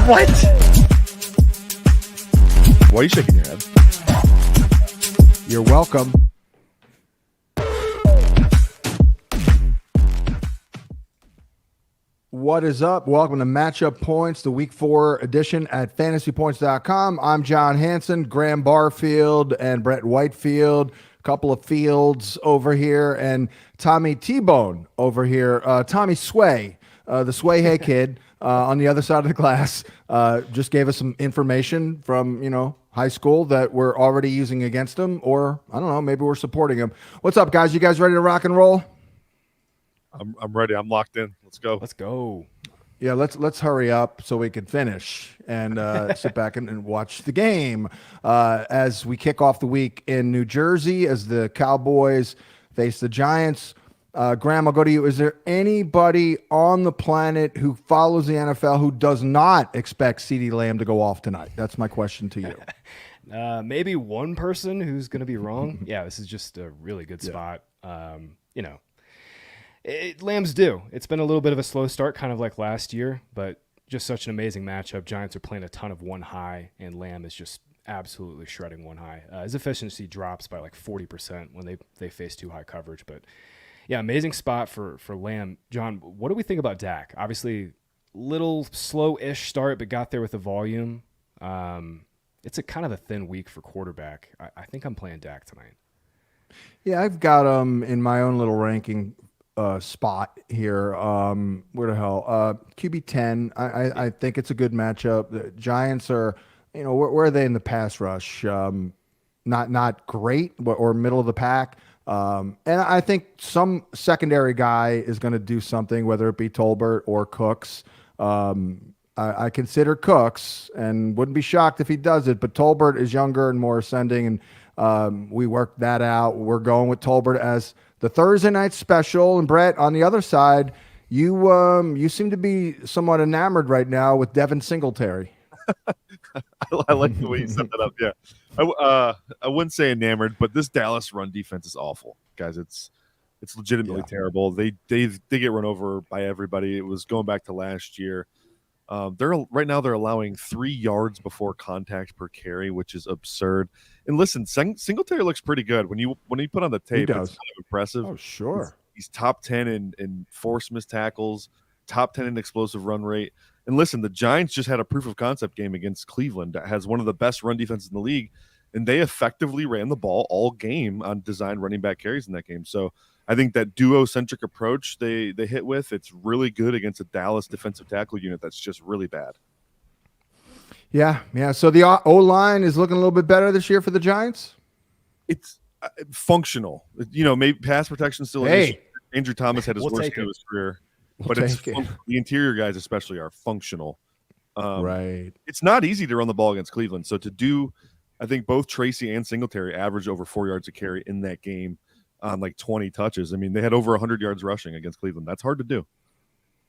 What? Why are you shaking your head? You're welcome. What is up? Welcome to Matchup Points, the Week 4 edition at FantasyPoints.com. I'm John Hansen, Graham Barfield, and Brett Whitefield. A couple of Fields over here, and Tommy T-Bone over here. Tommy Sway, the Sway Hey kid on the other side of the glass, just gave us some information from, high school that we're already using against him, or, I don't know, maybe we're supporting him. What's up, guys? You guys ready to rock and roll? I'm ready. I'm locked in. Let's go. Let's go. Yeah, let's hurry up so we can finish and sit back and watch the game as we kick off the week in New Jersey as the Cowboys face the Giants. Graham, I'll go to you. Is there anybody on the planet who follows the NFL who does not expect CeeDee Lamb to go off tonight? That's my question to you. Maybe one person who's going to be wrong. Yeah, this is just a really good spot. Lamb's due. It's been a little bit of a slow start, kind of like last year, but just such an amazing matchup. Giants are playing a ton of one high, and Lamb is just absolutely shredding one high. His efficiency drops by like 40% when they face too high coverage. But yeah, amazing spot for Lamb. John, what do we think about Dak? Obviously, little slow-ish start, but got there with the volume. It's a kind of a thin week for quarterback. I think I'm playing Dak tonight. Yeah, I've got him in my own little ranking spot here. Where the hell? QB 10. I think it's a good matchup. The Giants are, where are they in the pass rush? Not great, or middle of the pack. And I think some secondary guy is going to do something, whether it be Tolbert or Cooks. I consider Cooks and wouldn't be shocked if he does it, but Tolbert is younger and more ascending, and we worked that out. We're going with Tolbert as the Thursday night special. And Brett, on the other side, you seem to be somewhat enamored right now with Devin Singletary. I like the way you set that up. Yeah, I wouldn't say enamored, but this Dallas run defense is awful, guys. It's legitimately terrible. They get run over by everybody. It was going back to last year. They're allowing 3 yards before contact per carry, which is absurd. And listen, Singletary looks pretty good when you put on the tape. It's kind of impressive. Oh, sure. He's top 10 in forced missed tackles, top 10 in explosive run rate. And listen, the Giants just had a proof of concept game against Cleveland that has one of the best run defenses in the league, and they effectively ran the ball all game on designed running back carries in that game. So I think that duo-centric approach they hit with, it's really good against a Dallas defensive tackle unit that's just really bad. Yeah. So the O-line is looking a little bit better this year for the Giants? It's functional. Maybe pass protection still an issue. Andrew Thomas had his worst game of his career. But the interior guys especially are functional. Right. It's not easy to run the ball against Cleveland. So to do, I think both Tracy and Singletary averaged over 4 yards a carry in that game on like 20 touches. I mean, they had over 100 yards rushing against Cleveland. That's hard to do.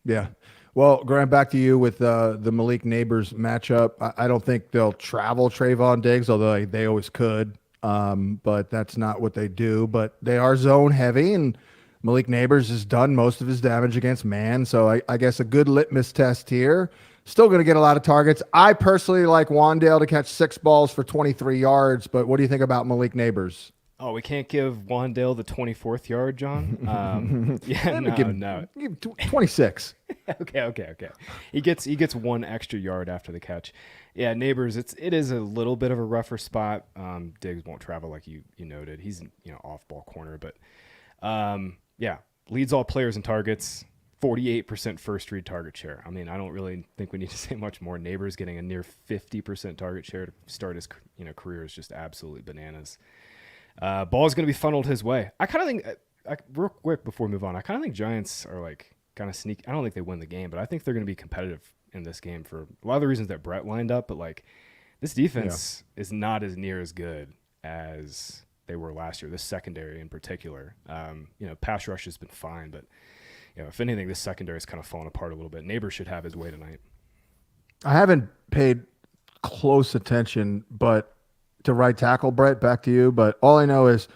Yeah. Well, Graham, back to you with the Malik Nabers matchup. I don't think they'll travel Trayvon Diggs, although they always could. But that's not what they do. But they are zone heavy, and Malik Nabers has done most of his damage against man. So I guess a good litmus test here. Still going to get a lot of targets. I personally like Wandale to catch 6 balls for 23 yards. But what do you think about Malik Nabers? Oh, we can't give Wandale the 24th yard, John? No. Give 26. Okay. He gets 1 extra yard after the catch. Yeah, Nabers, it is a little bit of a rougher spot. Diggs won't travel like you noted. He's off-ball corner, but leads all players in targets, 48% first read target share. I mean, I don't really think we need to say much more. Nabers getting a near 50% target share to start his career is just absolutely bananas. Ball is going to be funneled his way. I kind of think, real quick before we move on, I kind of think Giants are like kind of sneaky. I don't think they win the game, but I think they're going to be competitive in this game for a lot of the reasons that Brett lined up. But like this defense is not as near as good as they were last year. This secondary in particular, pass rush has been fine, but if anything, this secondary is kind of falling apart a little bit. Nabers should have his way tonight. I haven't paid close attention, but to right tackle, Brett, back to you. But all I know is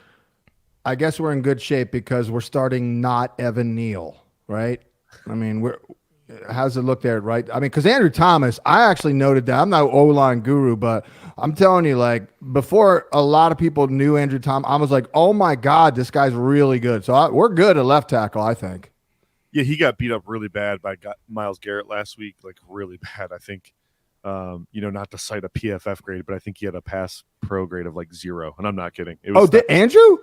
I guess we're in good shape because we're starting not Evan Neal, right? I mean, how's it look there, right? I mean, because Andrew Thomas, I actually noted that. I'm not an O-line guru, but I'm telling you, like, before a lot of people knew Andrew Thomas, I was like, oh my God, this guy's really good. So we're good at left tackle, I think. Yeah, he got beat up really bad by Myles Garrett last week, like really bad. I think, not to cite a PFF grade, but I think he had a pass pro grade of like 0, and I'm not kidding. It was Andrew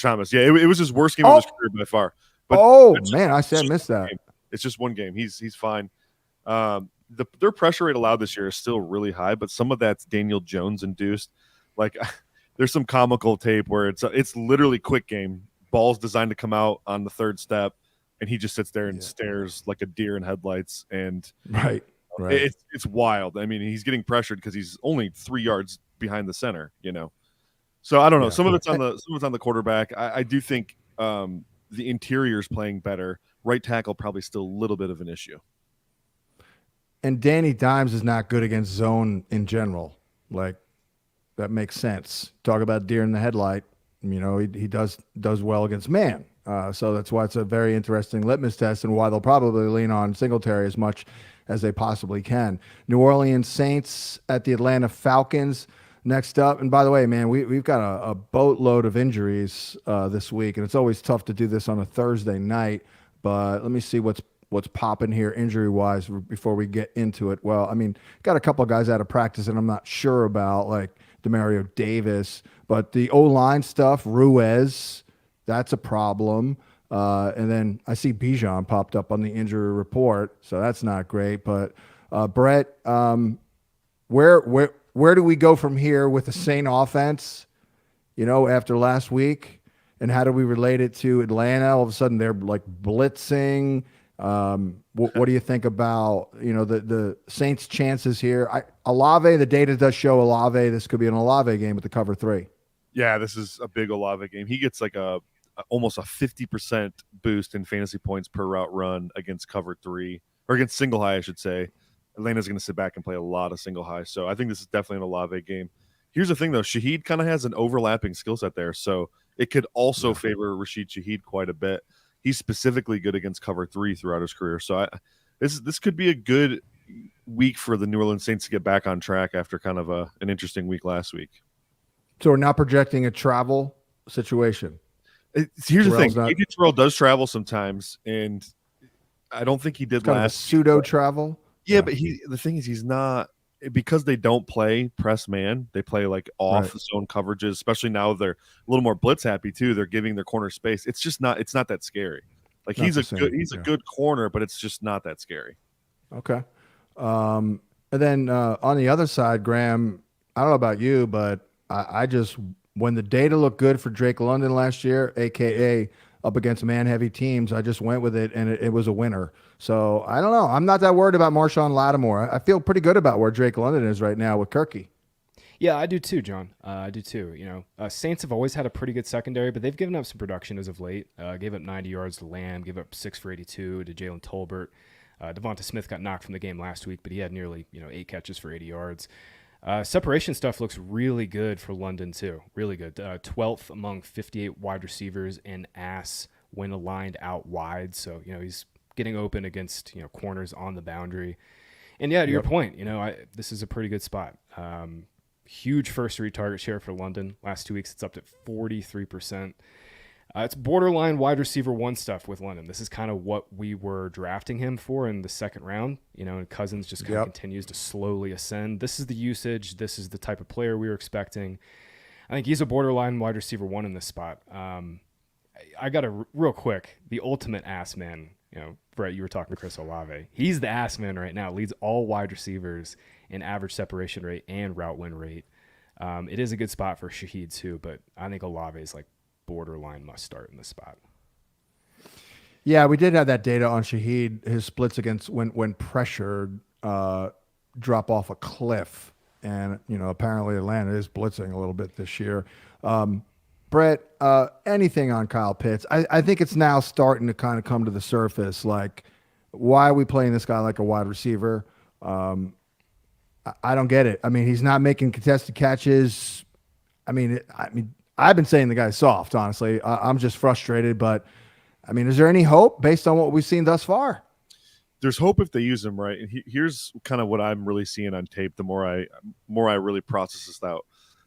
Thomas? Yeah, it was his worst game of his career by far. But man, I missed that. It's just one game. He's fine. Their pressure rate allowed this year is still really high, but some of that's Daniel Jones induced. Like there's some comical tape where it's literally quick game. Ball's designed to come out on the third step, and he just sits there and stares like a deer in headlights. And right. It's wild. I mean, he's getting pressured because he's only 3 yards behind the center. So I don't know. Some of it's on the quarterback. I do think the interior's playing better. Right tackle probably still a little bit of an issue. And Danny Dimes is not good against zone in general. Like, that makes sense. Talk about deer in the headlight. He does well against man. So that's why it's a very interesting litmus test and why they'll probably lean on Singletary as much as they possibly can. New Orleans Saints at the Atlanta Falcons next up. And by the way, man, we've got a boatload of injuries this week, and it's always tough to do this on a Thursday night. But let me see what's popping here injury-wise before we get into it. Well, I mean, got a couple of guys out of practice and I'm not sure about, like Demario Davis. But the O-line stuff, Ruiz, that's a problem. And then I see Bijan popped up on the injury report, so that's not great. But Brett, where do we go from here with the Saint offense, after last week? And how do we relate it to Atlanta? All of a sudden, they're like blitzing. What do you think about the Saints' chances here? Olave, the data does show Olave. This could be an Olave game with the cover 3. Yeah, this is a big Olave game. He gets like almost a 50% boost in fantasy points per route run against cover 3, or against single high, I should say. Atlanta's going to sit back and play a lot of single high, so I think this is definitely an Olave game. Here's the thing, though. Shaheed kind of has an overlapping skill set there, so it could also favor Rashid Shaheed quite a bit. He's specifically good against cover 3 throughout his career. So this could be a good week for the New Orleans Saints to get back on track after kind of an interesting week last week. So we're not projecting a travel situation. Here's the thing. AJ Terrell does travel sometimes, and I don't think he did kind last of pseudo travel. Yeah, but the thing is he's not, because they don't play press man, they play like off zone coverages, especially now they're a little more blitz happy too. They're giving their corner space. It's not that scary. Like he's a good corner, but it's just not that scary. Okay. And then on the other side, Graham, I don't know about you, but I just, when the data looked good for Drake London last year, AKA up against man-heavy teams, I just went with it, and it was a winner. So I don't know. I'm not that worried about Marshawn Lattimore. I feel pretty good about where Drake London is right now with Kirky. Yeah, I do too, John. I do too. Saints have always had a pretty good secondary, but they've given up some production as of late. Gave up 90 yards to Lamb, gave up 6 for 82 to Jalen Tolbert. Devonta Smith got knocked from the game last week, but he had nearly 8 catches for 80 yards. Separation stuff looks really good for London too. Really good. 12th among 58 wide receivers in ass when aligned out wide. So, he's getting open against, corners on the boundary. And yeah, to your point, this is a pretty good spot. Huge first read target share for London. Last 2 weeks, it's up to 43%. It's borderline wide receiver 1 stuff with London. This is kind of what we were drafting him for in the second round. And Cousins just kind of continues to slowly ascend. This is the usage. This is the type of player we were expecting. I think he's a borderline wide receiver 1 in this spot. I got a real quick, the ultimate ass man. Brett, you were talking to Chris Olave. He's the ass man right now. Leads all wide receivers in average separation rate and route win rate. It is a good spot for Shaheed too, but I think Olave is like borderline must start in this spot. Yeah, we did have that data on Shaheed. His splits against when pressured drop off a cliff, and apparently Atlanta is blitzing a little bit this year. Brett, anything on Kyle Pitts? I think it's now starting to kind of come to the surface. Like, why are we playing this guy like a wide receiver? I don't get it. I mean, he's not making contested catches. I mean, I've been saying the guy's soft, honestly. I'm just frustrated, but I mean, is there any hope based on what we've seen thus far? there's hope if they use him right. And here's kind of what I'm really seeing on tape. The more I really process this out,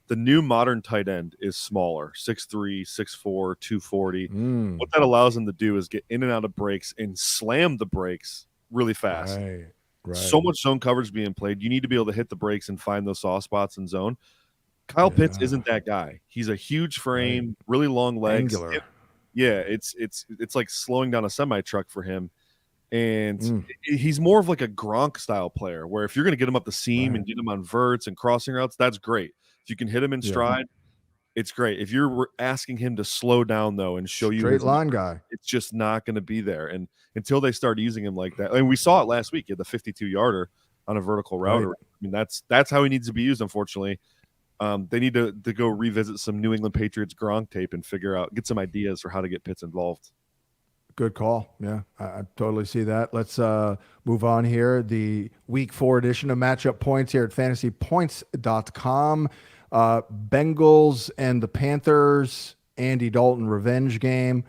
the new modern tight end is smaller, 6'3", 6'4", 240. What that allows him to do is get in and out of breaks and slam the breaks really fast. Right. So much zone coverage being played. You need to be able to hit the breaks and find those soft spots in zone. Kyle Pitts isn't that guy. He's a huge frame, really long legs. Angular. It's like slowing down a semi truck for him. And he's more of like a Gronk style player, where if you're going to get him up the seam and get him on verts and crossing routes, that's great. If you can hit him in stride, it's great. If you're asking him to slow down though and show you straight line guy, it's just not going to be there. And until they start using him like that, I mean, we saw it last week. He had the 52-yarder on a vertical route. Right. I mean, that's how he needs to be used. Unfortunately, they need to go revisit some New England Patriots Gronk tape and get some ideas for how to get Pitts involved. Good call. Yeah, I totally see that. Let's move on here. The Week 4 edition of Matchup Points here at FantasyPoints.com. Bengals and the Panthers. Andy Dalton revenge game.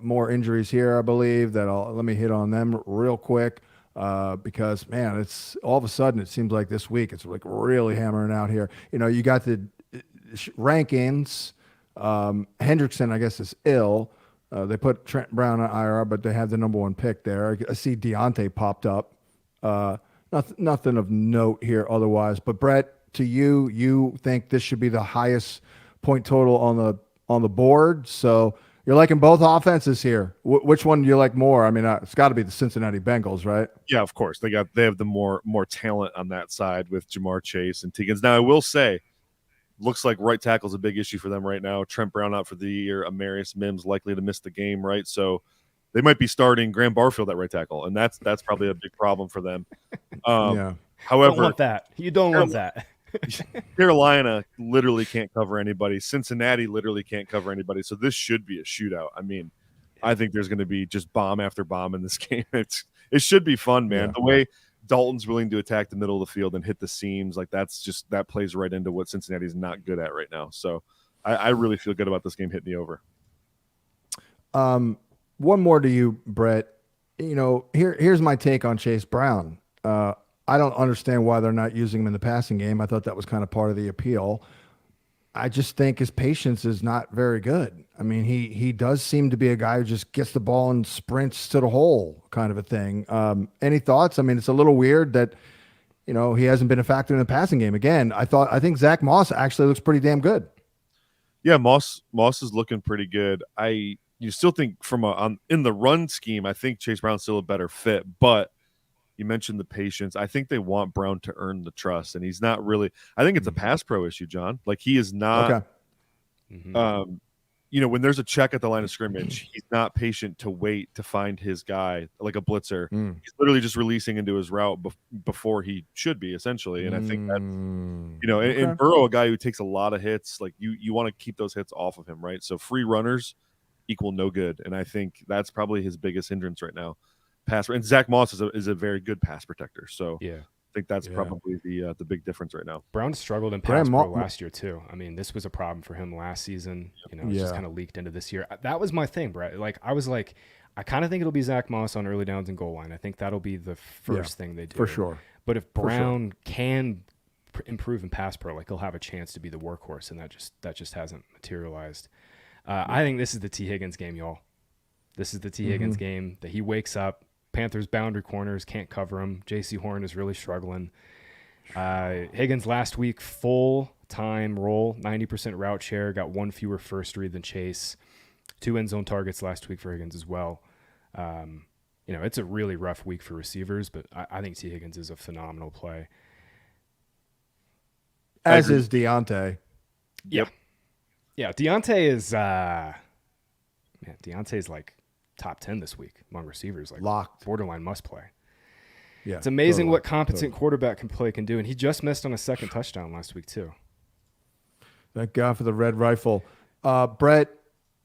More injuries here, I believe. Let me hit on them real quick because, man, it's all of a sudden it seems like this week it's like really hammering out here. You got the rankings. Hendrickson, I guess, is ill. They put Trent Brown on IR, but they have the number 1 pick there. I see Deontay popped up. Nothing of note here otherwise. But Brett, to you think this should be the highest point total on the board? So you're liking both offenses here. Which one do you like more? I mean, it's got to be the Cincinnati Bengals, right? Yeah, of course. They have the more talent on that side with Jamar Chase and Higgins. Now, I will say, looks like right tackle is a big issue for them right now. Trent Brown out for the year. Amarius Mims likely to miss the game, right? So they might be starting Graham Barfield at right tackle, and that's probably a big problem for them. Yeah. However, don't want that. You don't want that. Carolina literally can't cover anybody. Cincinnati literally can't cover anybody. So this should be a shootout. I mean, I think there's going to be just bomb after bomb in this game. It should be fun, man. Yeah. The way Dalton's willing to attack the middle of the field and hit the seams, like that plays right into what Cincinnati's not good at right now. So I really feel good about this game hitting the over. One more to you, Brett. Here's my take on Chase Brown. I don't understand why they're not using him in the passing game. I thought that was kind of part of the appeal. I just think his patience is not very good. I mean, he does seem to be a guy who just gets the ball and sprints to the hole kind of a thing. Any thoughts? I mean, it's a little weird that, he hasn't been a factor in the passing game. Again, I think Zach Moss actually looks pretty damn good. Yeah, Moss is looking pretty good. You still think in the run scheme, I think Chase Brown's still a better fit, but you mentioned the patience. I think they want Brown to earn the trust, and he's not really. I think it's a pass pro issue, John. Like, he is not. Okay. When there's a check at the line of scrimmage, he's not patient to wait to find his guy like a blitzer. He's literally just releasing into his route before he should be, essentially. And I think that, and Burrow, a guy who takes a lot of hits, like you want to keep those hits off of him, right? So free runners equal no good, and I think that's probably his biggest hindrance right now. And Zach Moss is a very good pass protector. So yeah, I think that's probably the big difference right now. Brown struggled in pass pro last year too. I mean, this was a problem for him last season. It's just kind of leaked into this year. That was my thing, Brett. Like, I kind of think it'll be Zach Moss on early downs and goal line. I think that'll be the first thing they do for sure. But if Brown can improve in pass pro, like, he'll have a chance to be the workhorse, and that just hasn't materialized. I think this is the T. Higgins game, y'all. This is the T. Higgins game that he wakes up. Panthers boundary corners can't cover him. J.C. Horn is really struggling. Higgins last week, full-time role, 90% route share, got 1 fewer first read than Chase. 2 end zone targets last week for Higgins as well. It's a really rough week for receivers, but I think T. Higgins is a phenomenal play. As is Deontay. Yep. Yeah, Deontay is Deontay's like top 10 this week among receivers, like locked, borderline must play. Yeah, it's amazing what competent quarterback can do, and he just missed on a second touchdown last week too. Thank God for the red rifle. Brett,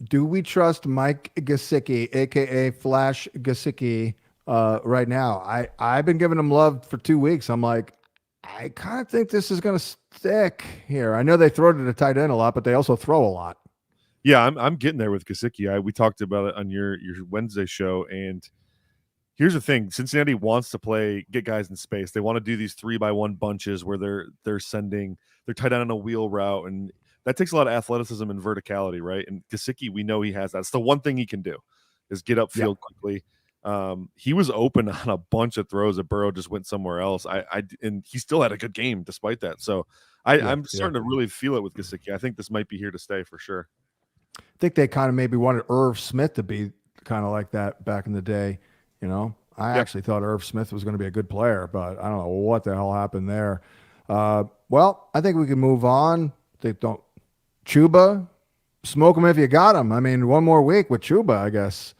do we trust Mike Gesicki, aka Flash Gesicki, right now? I've been giving him love for 2 weeks. I'm like, I kind of think this is going to stick here. I know they throw to the tight end a lot, but they also throw a lot. Yeah, I'm getting there with Gesicki. We talked about it on your Wednesday show, and Here's the thing: Cincinnati wants to get guys in space. They want to do these 3-by-1 bunches where they're tight end on a wheel route, and that takes a lot of athleticism and verticality, right? And Gesicki, we know he has that. It's the one thing he can do is get upfield quickly. He was open on a bunch of throws that Burrow just went somewhere else. And he still had a good game despite that. So I'm starting to really feel it with Gesicki. I think this might be here to stay for sure. I think they kind of maybe wanted Irv Smith to be kind of like that back in the day. You know, I actually thought Irv Smith was going to be a good player, but I don't know what the hell happened there. Well, I think we can move on. Chuba, smoke him if you got him. I mean, one more week with Chuba, I guess.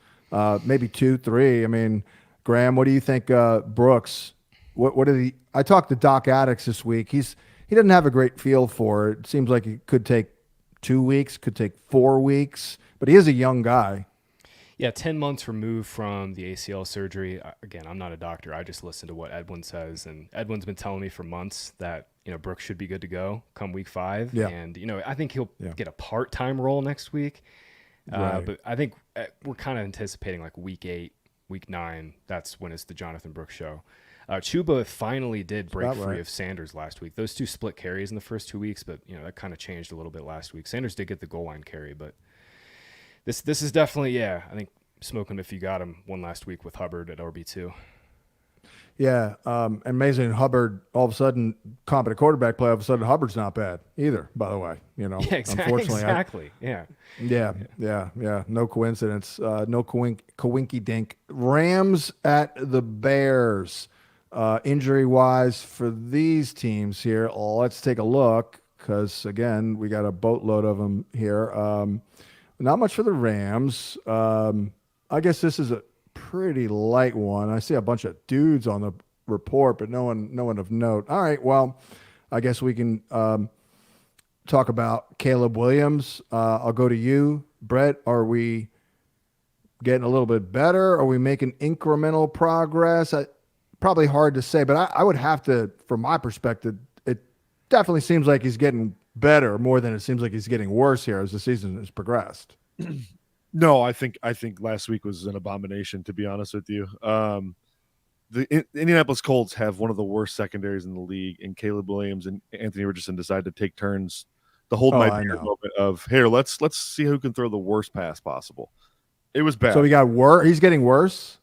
Maybe 2, 3. I mean, Graham, what do you think? Brooks, what did he? I talked to Doc Addicts this week. He doesn't have a great feel for it. It seems like it could take 2 weeks, could take 4 weeks, but he is a young guy. Yeah, 10 months removed from the ACL surgery. Again, I'm not a doctor. I just listen to what Edwin says, and Edwin's been telling me for months that Brooks should be good to go come week 5. Yeah. And I think he'll get a part-time role next week. Right. But I think we're kind of anticipating like week 8, week 9. That's when it's the Jonathan Brooks show. Chuba finally did break free of Sanders last week. Those 2 split carries in the first 2 weeks, but that kind of changed a little bit last week. Sanders did get the goal line carry, but this is definitely I think smoke him if you got him one last week with Hubbard at RB2. Yeah, amazing. Hubbard, all of a sudden, competent quarterback play. All of a sudden, Hubbard's not bad either. By the way, Yeah, exactly. Yeah. No coincidence. No coinky dink. Rams at the Bears. Injury wise for these teams here, let's take a look because again, we got a boatload of them here. Not much for the Rams. I guess this is a pretty light one. I see a bunch of dudes on the report, but no one of note. All right, well, I guess we can talk about Caleb Williams. I'll go to you, Brett. Are we getting a little bit better? Are we making incremental progress? Probably hard to say, but I would have to, from my perspective, it definitely seems like he's getting better more than it seems like he's getting worse here as the season has progressed. No, I think last week was an abomination, to be honest with you. The Indianapolis Colts have one of the worst secondaries in the league, and Caleb Williams and Anthony Richardson decided to take turns to hold my beer moment of, here, let's see who can throw the worst pass possible. It was bad. So he got worse. He's getting worse.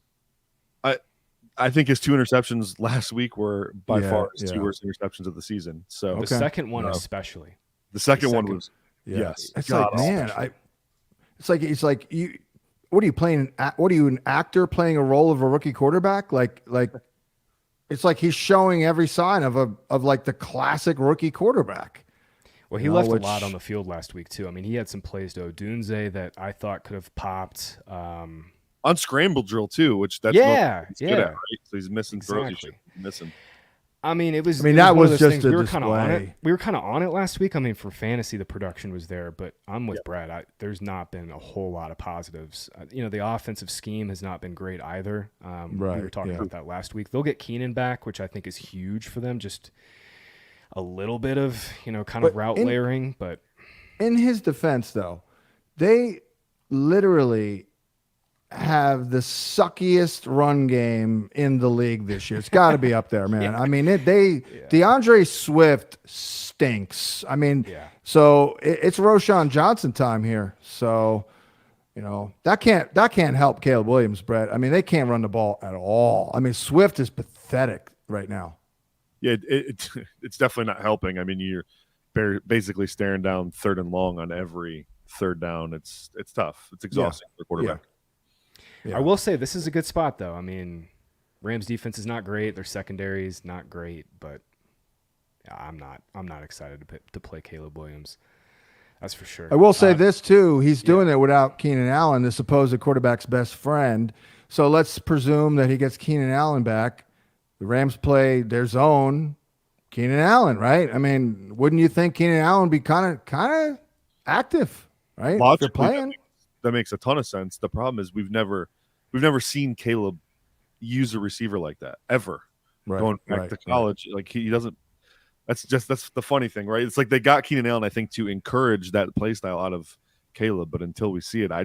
I think his 2 interceptions last week were by far his 2 worst interceptions of the season. So the second one especially. The second one was yes. It's like, man, it's like you. What are you playing? What are you, an actor playing a role of a rookie quarterback? Like it's like he's showing every sign of like the classic rookie quarterback. Well, he left a lot on the field last week too. I mean, he had some plays to Odunze that I thought could have popped. On scramble drill too, which that's good at, right? So he's missing throws. He should be missing. I mean, it was. That was just things. a We were display. kind of on it. We were kind of on it last week. I mean, for fantasy, the production was there, but I'm with Brad. There's not been a whole lot of positives. The offensive scheme has not been great either. We were talking about that last week. They'll get Keenan back, which I think is huge for them. Just a little bit of kind of route layering, but in his defense, though, they literally have the suckiest run game in the league this year. It's got to be up there, man. I mean, DeAndre Swift stinks. I mean, so it's Roschon Johnson time here. So, that can't help Caleb Williams, Brett. I mean, they can't run the ball at all. I mean, Swift is pathetic right now. Yeah, it's definitely not helping. I mean, you're basically staring down 3rd and long on every 3rd down. It's tough. It's exhausting for the quarterback. Yeah. I will say this is a good spot, though. I mean, Rams defense is not great. Their secondary is not great, but I'm not excited to play Caleb Williams. That's for sure. I will say this too. He's doing it without Keenan Allen, the supposed quarterback's best friend. So let's presume that he gets Keenan Allen back. The Rams play their zone. Keenan Allen, right? I mean, wouldn't you think Keenan Allen would be kind of active, right? Logically, if they're playing. That makes a ton of sense. The problem is we've never seen Caleb use a receiver like that ever. Right, going back to college, like he doesn't. That's the funny thing, right? It's like they got Keenan Allen, I think, to encourage that play style out of Caleb, but until we see it, I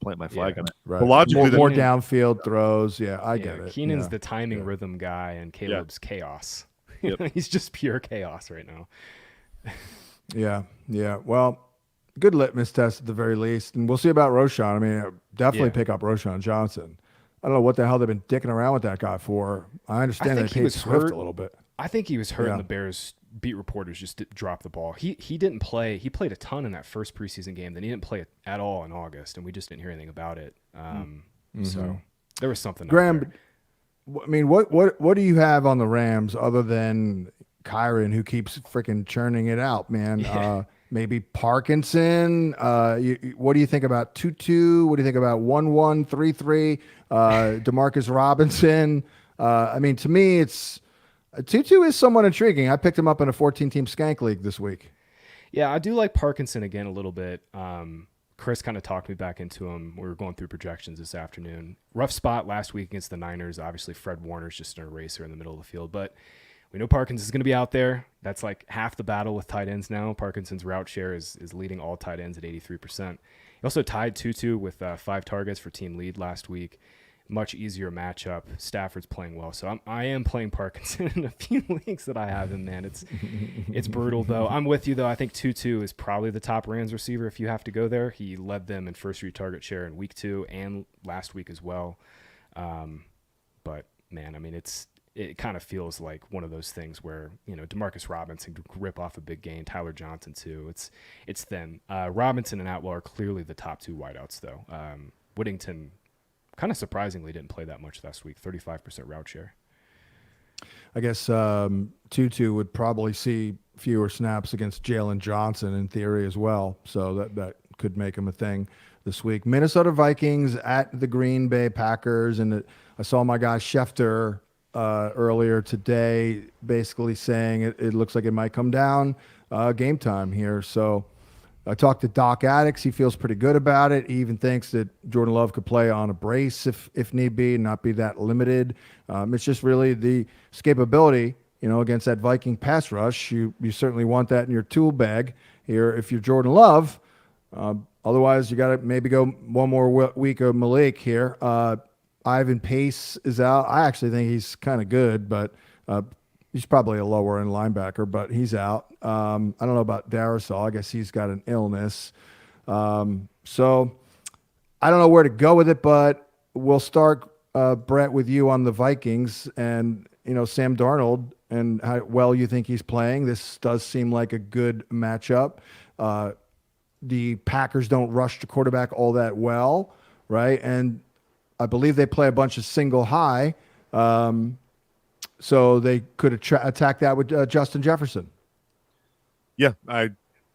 plant my flag on it. Right. But logically, more downfield throws. Yeah, I get it. Keenan's the timing rhythm guy, and Caleb's chaos. Yep. He's just pure chaos right now. Yeah. Well, good litmus test at the very least, and we'll see about Roschon. I mean, definitely pick up Roschon Johnson. I don't know what the hell they've been dicking around with that guy for. I understand they paid Swift a little bit. I think he was hurt, and the Bears beat reporters just dropped the ball. He didn't play. He played a ton in that first preseason game. Then he didn't play at all in August, and we just didn't hear anything about it. So there was something. Graham, I mean, what do you have on the Rams other than Kyron, who keeps freaking churning it out, man? Yeah. Maybe Parkinson. What do you think about 2-2? What do you think about 1-1, 3-3? Demarcus Robinson. I mean, to me, it's 2-2 is somewhat intriguing. I picked him up in a 14-team Skank league this week. Yeah, I do like Parkinson again a little bit. Chris kind of talked me back into him. We were going through projections this afternoon. Rough spot last week against the Niners. Obviously, Fred Warner's just an eraser in the middle of the field, but we know Parkinson's going to be out there. That's like half the battle with tight ends now. Parkinson's route share is leading all tight ends at 83%. He also tied 2-2 with 5 targets for team lead last week. Much easier matchup. Stafford's playing well, so I am playing Parkinson in a few leagues that I have him. Man, it's brutal though. I'm with you though. I think 2-2 is probably the top Rams receiver if you have to go there. He led them in first read target share in week 2 and last week as well. But man, I mean, it kind of feels like one of those things where, you know, Demarcus Robinson could rip off a big game. Tyler Johnson too. It's thin. Robinson and Atwell are clearly the top 2 wideouts though. Whittington kind of surprisingly didn't play that much last week, 35% route share. I guess Tutu would probably see fewer snaps against Jalen Johnson in theory as well. So that could make him a thing this week. Minnesota Vikings at the Green Bay Packers. And I saw my guy Schefter earlier today basically saying it looks like it might come down game time here. So I talked to Doc Addix. He feels pretty good about it. He even thinks that Jordan Love could play on a brace if need be and not be that limited. It's just really the escapability, you know, against that Viking pass rush. You certainly want that in your tool bag here if you're Jordan Love. Otherwise, you got to maybe go one more week of Malik here. Ivan Pace is out. I actually think he's kind of good, but he's probably a lower end linebacker, but he's out. I don't know about Darisaw. I guess he's got an illness. So I don't know where to go with it, but we'll start, Brett, with you on the Vikings and, you know, Sam Darnold and how well you think he's playing. This does seem like a good matchup. The Packers don't rush the quarterback all that well, right? And I believe they play a bunch of single high. So they could attack that with Justin Jefferson. Yeah,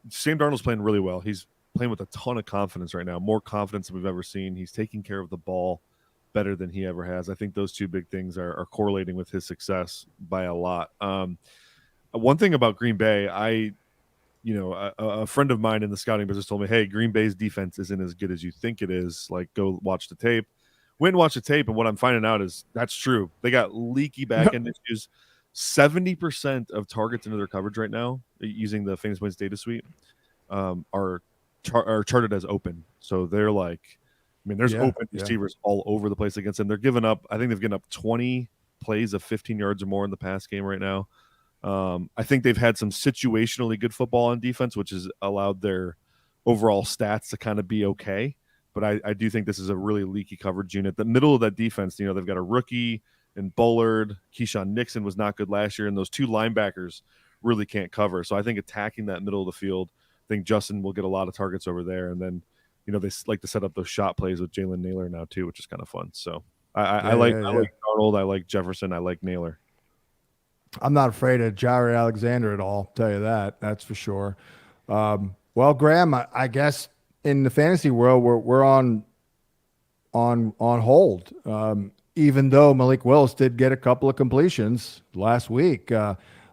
Sam Darnold's playing really well. He's playing with a ton of confidence right now, more confidence than we've ever seen. He's taking care of the ball better than he ever has. I think those two big things are correlating with his success by a lot. One thing about Green Bay, a friend of mine in the scouting business told me, hey, Green Bay's defense isn't as good as you think it is. Like, go watch the tape. Went and watched the tape, and what I'm finding out is that's true. They got leaky back-end issues. 70% of targets into their coverage right now, using the FantasyPoints data suite, are charted as open. So they're like, I mean, there's open receivers all over the place against them. They're giving up, I think they've given up 20 plays of 15 yards or more in the pass game right now. I think they've had some situationally good football on defense, which has allowed their overall stats to kind of be okay. But I do think this is a really leaky coverage unit. The middle of that defense, you know, they've got a rookie and Bullard. Keyshawn Nixon was not good last year, and those 2 linebackers really can't cover. So I think attacking that middle of the field, I think Justin will get a lot of targets over there. And then, you know, they like to set up those shot plays with Jalen Naylor now too, which is kind of fun. So I like Darnold, I like Jefferson, I like Naylor. I'm not afraid of Jaire Alexander at all. I'll tell you that. That's for sure. Well, Graham, I guess in the fantasy world, we're on hold. Even though Malik Willis did get a couple of completions last week.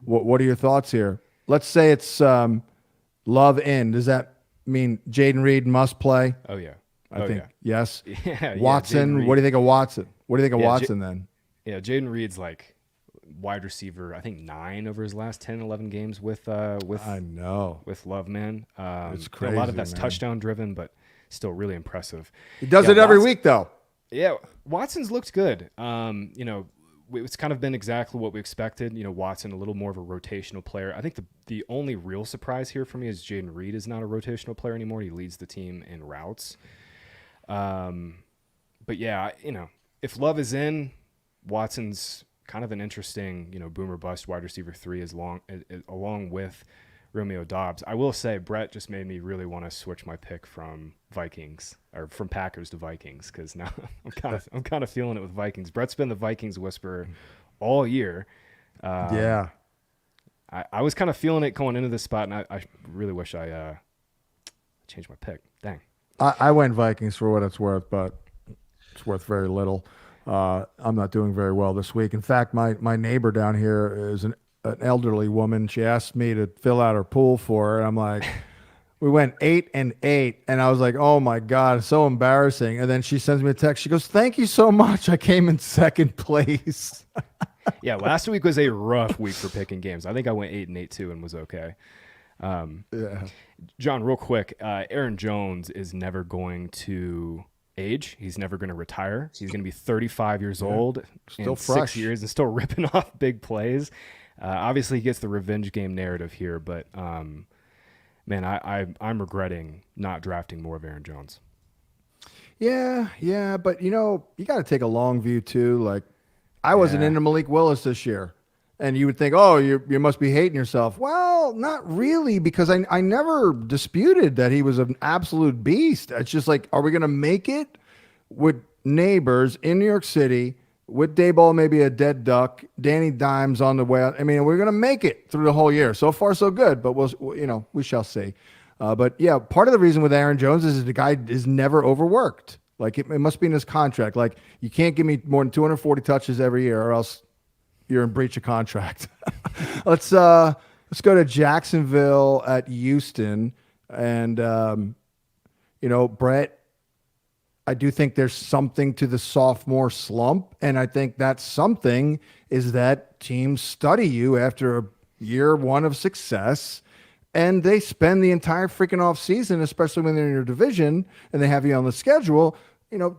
What are your thoughts here? Let's say it's Love in. Does that mean Jaden Reed must play? Oh yeah. I think yes. Yeah. Watson. What do you think of Watson? What do you think of Watson then? Yeah, Jaden Reed's like wide receiver, I think 9 over his last 10, 11 games with I know. with Love, man. It's crazy. A lot of that's man. touchdown driven, but still really impressive. He does it every week, though. Yeah, Watson's looked good. It's kind of been exactly what we expected. Watson, a little more of a rotational player. I think the only real surprise here for me is Jaden Reed is not a rotational player anymore. He leads the team in routes. But yeah, if Love is in, Watson's kind of an interesting, boomer bust wide receiver 3 along with Romeo Doubs. I will say Brett just made me really want to switch my pick from Packers to Vikings, because now I'm kind of feeling it with Vikings. Brett's been the Vikings whisperer all year. Yeah, I was kind of feeling it going into this spot, and I really wish I changed my pick. Dang. I went Vikings for what it's worth, but it's worth very little. I'm not doing very well this week. In fact, my neighbor down here is an elderly woman. She asked me to fill out her pool for her. And I'm like, we went 8-8. And I was like, oh my God, it's so embarrassing. And then she sends me a text. She goes, thank you so much. I came in second place. Yeah. Last week was a rough week for picking games. I think I went 8-8 too and was okay. Yeah. John, real quick, Aaron Jones is never going to age. He's never going to retire. He's going to be 35 years old still in fresh. 6 years and still ripping off big plays. Obviously, he gets the revenge game narrative here, but man, I'm regretting not drafting more of Aaron Jones. Yeah, but you got to take a long view too. Like, I wasn't into Malik Willis this year, and you would think, oh, you must be hating yourself. Well, not really, because I never disputed that he was an absolute beast. It's just like, are we going to make it with Nabers in New York City? With Dayball, maybe a dead duck, Danny Dimes on the way out. I mean, we're going to make it through the whole year. So far, so good, but we shall see. But yeah, part of the reason with Aaron Jones is the guy is never overworked. Like, it must be in his contract. Like, you can't give me more than 240 touches every year, or else you're in breach of contract. Let's go to Jacksonville at Houston, and Brett, I do think there's something to the sophomore slump, and I think that something is that teams study you after a year one of success, and they spend the entire freaking off season, especially when they're in your division and they have you on the schedule,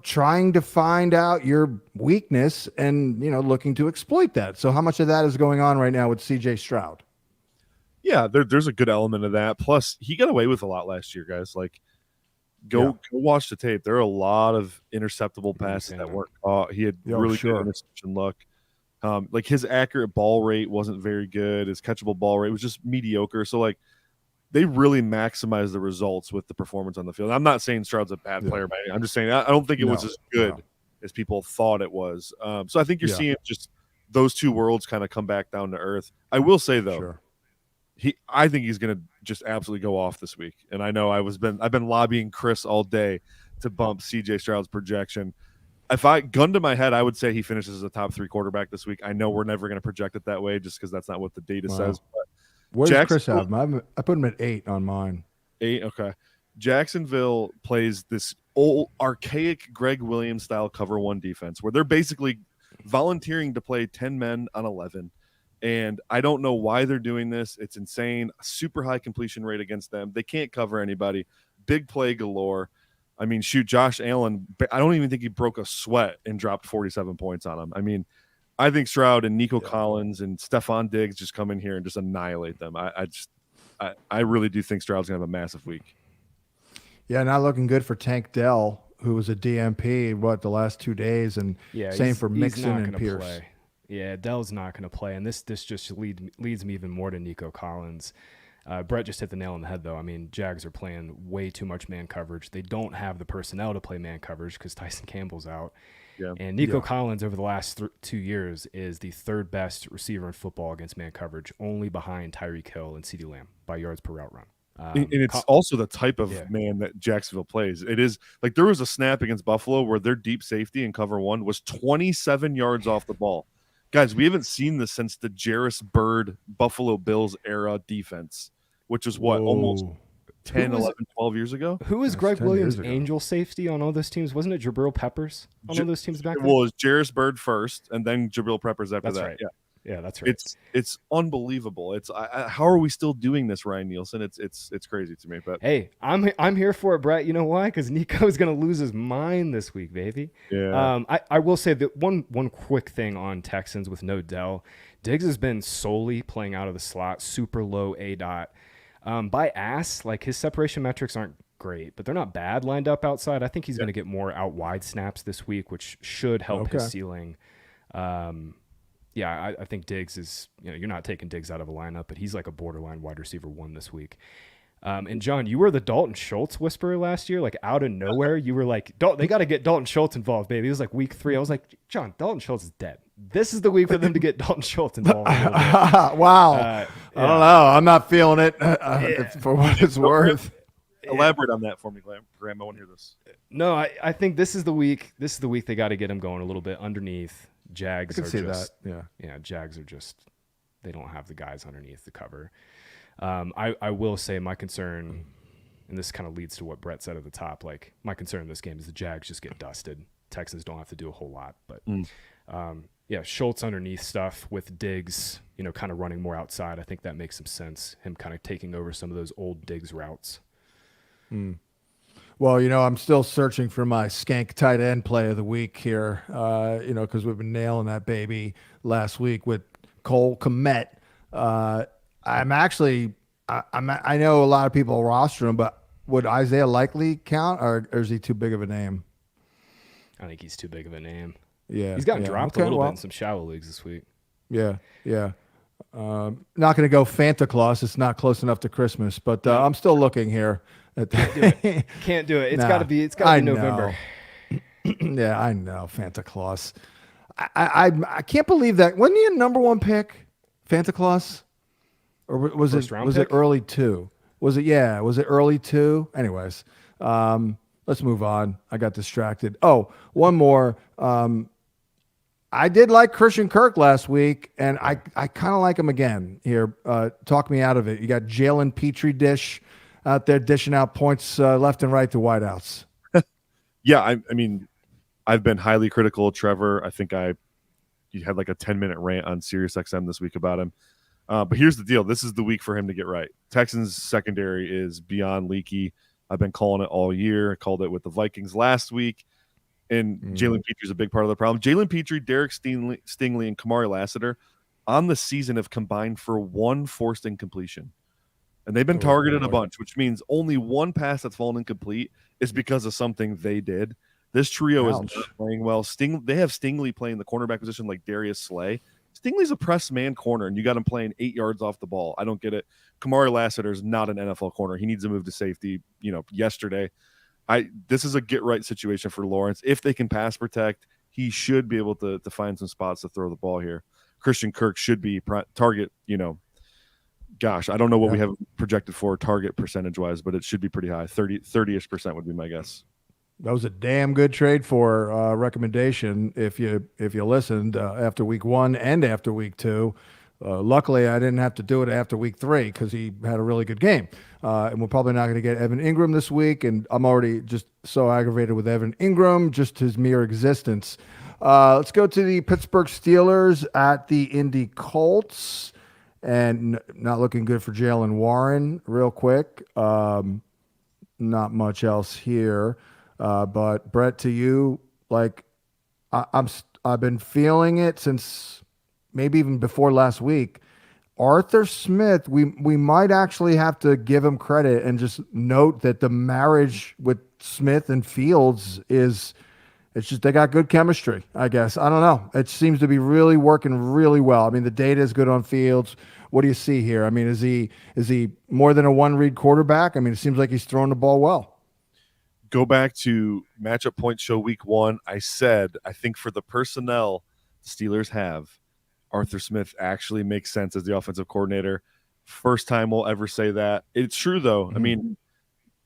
trying to find out your weakness and, looking to exploit that. So how much of that is going on right now with CJ Stroud? Yeah, there's a good element of that. Plus, he got away with a lot last year, guys. Like, Go watch the tape. There are a lot of interceptable passes that weren't caught. He had really good interception luck. Like, his accurate ball rate wasn't very good. His catchable ball rate was just mediocre. So, like, they really maximized the results with the performance on the field. I'm not saying Stroud's a bad player, but I'm just saying I don't think it was as good as people thought it was. So I think you're seeing just those two worlds kind of come back down to earth. I will say, though, I think he's going to just absolutely go off this week. And I know I've been lobbying Chris all day to bump CJ Stroud's projection. If I gun to my head, I would say he finishes as a top 3 quarterback this week. I know we're never going to project it that way just because that's not what the data says. But where does Chris have him? I put him at 8 on mine. 8, okay. Jacksonville plays this old archaic Greg Williams style cover 1 defense where they're basically volunteering to play 10 men on 11. And I don't know why they're doing this. It's insane. Super high completion rate against them. They can't cover anybody. Big play galore. I mean, shoot, Josh Allen, I don't even think he broke a sweat and dropped 47 points on him. I mean, I think Stroud and Nico Collins and Stephon Diggs just come in here and just annihilate them. I really do think Stroud's going to have a massive week. Yeah, not looking good for Tank Dell, who was a DMP, the last 2 days, and same for Mixon and Pierce. Play. Yeah, Dell's not going to play, and this just leads me even more to Nico Collins. Brett just hit the nail on the head, though. I mean, Jags are playing way too much man coverage. They don't have the personnel to play man coverage because Tyson Campbell's out. Yeah. And Nico Collins over the last 2 years is the 3rd best receiver in football against man coverage, only behind Tyreek Hill and CeeDee Lamb by yards per route run. And it's also the type of man that Jacksonville plays. It is like there was a snap against Buffalo where their deep safety in cover 1 was 27 yards off the ball. Guys, we haven't seen this since the Jarris Bird Buffalo Bills era defense, which was almost 10, 11, 12 years ago? Who was Greg Williams' angel safety on all those teams? Wasn't it Jabril Peppers on all those teams back then? Well, it was Jarris Bird first, and then Jabril Peppers after that. Right. Yeah, that's right. It's unbelievable. How are we still doing this, Ryan Nielsen? It's crazy to me. But hey, I'm here for it, Brett. You know why? Because Nico's gonna lose his mind this week, baby. Yeah. I will say that one quick thing on Texans with no Dell. Diggs has been solely playing out of the slot, super low A dot. By ass, like his separation metrics aren't great, but they're not bad lined up outside. I think he's going to get more out wide snaps this week, which should help his ceiling. I think Diggs is, you're not taking Diggs out of a lineup, but he's like a borderline wide receiver 1 this week. And John, you were the Dalton Schultz whisperer last year, like out of nowhere. You were like, they got to get Dalton Schultz involved, baby. It was like week 3. I was like, John, Dalton Schultz is dead. This is the week for them to get Dalton Schultz involved. Wow. I don't know. I'm not feeling it for what it's worth. Elaborate on that for me, Graham. I want to hear this. No, I think this is the week. This is the week they got to get him going a little bit underneath. Jags I can see just, that. Yeah. Jags are just, they don't have the guys underneath the cover. I will say my concern, and this kind of leads to what Brett said at the top. Like my concern in this game is the Jags just get dusted. Texans don't have to do a whole lot, but Schultz underneath stuff with Diggs, kind of running more outside. I think that makes some sense. Him kind of taking over some of those old Diggs routes. Well, I'm still searching for my Skank tight end play of the week here, because we've been nailing that baby last week with Cole Kmet. I'm actually, I know a lot of people roster him, but would Isaiah Likely count, or is he too big of a name? I think he's too big of a name. Yeah, he's gotten dropped a little bit in some shallow leagues this week. Yeah. Not going to go Fanta Claus. It's not close enough to Christmas, but I'm still looking here. Can't do it. It's got to be. It's got to be November. Yeah, I know Fanta Claus. I can't believe that. Wasn't he a number 1 pick, Fanta Claus, or was it early 2? Was it early 2? Anyways, let's move on. I got distracted. Oh, one more. I did like Christian Kirk last week, and I kind of like him again here. Talk me out of it. You got Jalen Petrie dish out there dishing out points left and right to wideouts. Yeah, I mean, I've been highly critical of Trevor. I think you had like a 10-minute rant on SiriusXM this week about him. But here's the deal. This is the week for him to get right. Texans secondary is beyond leaky. I've been calling it all year. I called it with the Vikings last week. And Jalen Petrie is a big part of the problem. Jalen Petrie, Derek Stingley, and Kamari Lassiter on the season have combined for 1 forced incompletion. And they've been targeted a bunch, which means only 1 pass that's fallen incomplete is because of something they did. This trio is not playing well. They have Stingley playing the cornerback position like Darius Slay. Stingley's a press man corner, and you got him playing 8 yards off the ball. I don't get it. Kamari Lassiter is not an NFL corner. He needs to move to safety, yesterday. This is a get-right situation for Lawrence. If they can pass protect, he should be able to find some spots to throw the ball here. Christian Kirk should be target, I don't know what we have projected for target percentage-wise, but it should be pretty high. 30-ish% would be my guess. That was a damn good trade for recommendation if you listened after week 1 and after week 2. Luckily, I didn't have to do it after week 3 because he had a really good game. And we're probably not going to get Evan Ingram this week, and I'm already just so aggravated with Evan Ingram, just his mere existence. Let's go to the Pittsburgh Steelers at the Indy Colts, and not looking good for Jalen Warren real quick. Not much else here. But Brett, to you, like I've been feeling it since maybe even before last week. Arthur Smith, we might actually have to give him credit and just note that the marriage with Smith and Fields it's just they got good chemistry, I guess. I don't know. It seems to be really working really well. I mean, the data is good on Fields. What do you see here? I mean, is he more than a one-read quarterback? I mean, it seems like he's throwing the ball well. Go back to matchup point show week 1. I said, I think for the personnel the Steelers have, Arthur Smith actually makes sense as the offensive coordinator. First time we'll ever say that. It's true, though. Mm-hmm. I mean,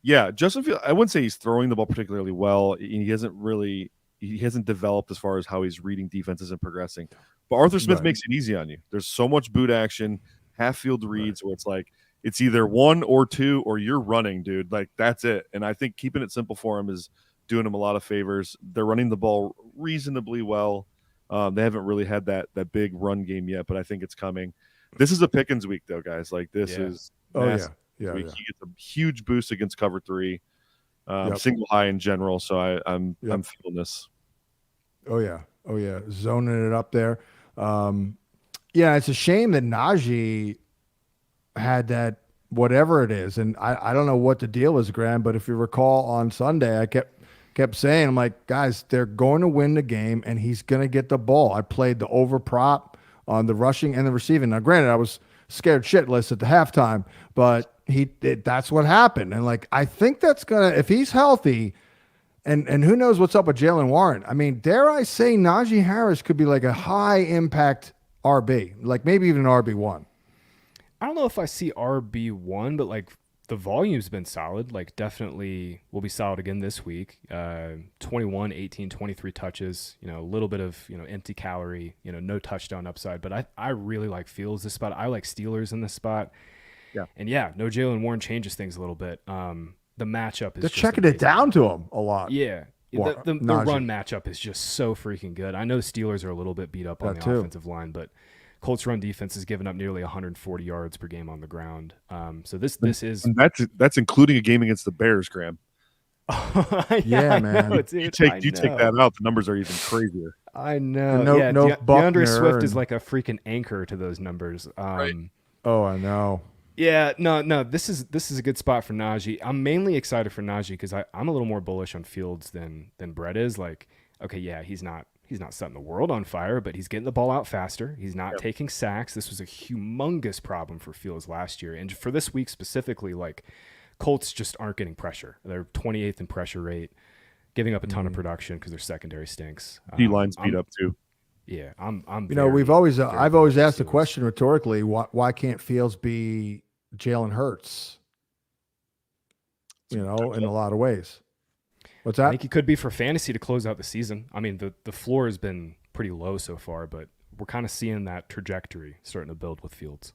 yeah, Justin Fields, I wouldn't say he's throwing the ball particularly well. He hasn't developed as far as how he's reading defenses and progressing. But Arthur Smith makes it easy on you. There's so much boot action, half-field reads where it's like, it's either 1 or 2 or you're running, dude. Like, that's it. And I think keeping it simple for him is doing him a lot of favors. They're running the ball reasonably well. They haven't really had that big run game yet, but I think it's coming. This is a Pickens week, though, guys. Like this is massive week. He gets a huge boost against cover 3, single high in general. So I'm feeling this. Oh yeah, zoning it up there. Yeah, it's a shame that Najee had that whatever it is, and I don't know what the deal is, Graham. But if you recall on Sunday, I kept saying, I'm like, guys, they're going to win the game, and he's going to get the ball. I played the over prop on the rushing and the receiving. Now, granted, I was scared shitless at the halftime, but that's what happened. And like, I think that's gonna, if he's healthy. And who knows what's up with Jalen Warren? I mean, dare I say Najee Harris could be like a high impact RB, like maybe even an RB1. I don't know if I see RB1, but like the volume's been solid. Like definitely will be solid again this week. 21, 18, 23 touches, a little bit of, empty calorie, no touchdown upside. But I really like Fields this spot. I like Steelers in this spot. Yeah. And no Jalen Warren changes things a little bit. The matchup is they're checking it down to him a lot. Yeah. The run matchup is just so freaking good. I know the Steelers are a little bit beat up on the offensive line, but Colts run defense has given up nearly 140 yards per game on the ground. So this is and that's including a game against the Bears, Graham. Yeah, man. You take that out, the numbers are even crazier. I know. No DeAndre Swift is like a freaking anchor to those numbers. Right. Oh, I know. Yeah, no. This is a good spot for Najee. I'm mainly excited for Najee because I'm a little more bullish on Fields than Brett is. Like, okay, yeah, he's not setting the world on fire, but he's getting the ball out faster. He's not taking sacks. This was a humongous problem for Fields last year, and for this week specifically, like Colts just aren't getting pressure. They're 28th in pressure rate, giving up a ton of production because their secondary stinks. D-line's beat up too. Yeah, I'm. I've always asked the question rhetorically: why can't Fields be Jalen Hurts? In a lot of ways. What's that? I think he could be for fantasy to close out the season. I mean, the floor has been pretty low so far, but we're kind of seeing that trajectory starting to build with Fields.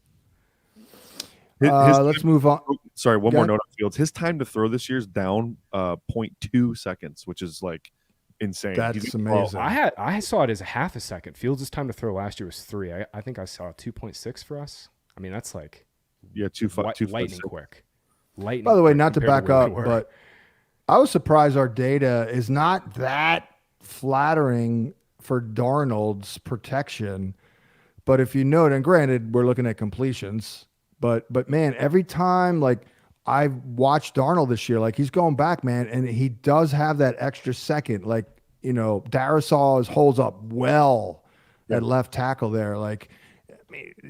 Let's move on. Sorry, one more note on Fields. His time to throw this year is down 0.2 seconds, which is like insane. That's amazing. I saw it as a half a second. Fields' time to throw last year was 3. I think I saw 2.6 for us. I mean, that's like lightning quick. Lightning. By the way, not to back up, but I was surprised our data is not that flattering for Darnold's protection. But if you note, and granted, we're looking at completions, but man, every time like I've watched Darnold this year, like he's going back, man, and he does have that extra second. Like, Darisaw holds up well at left tackle there. Like,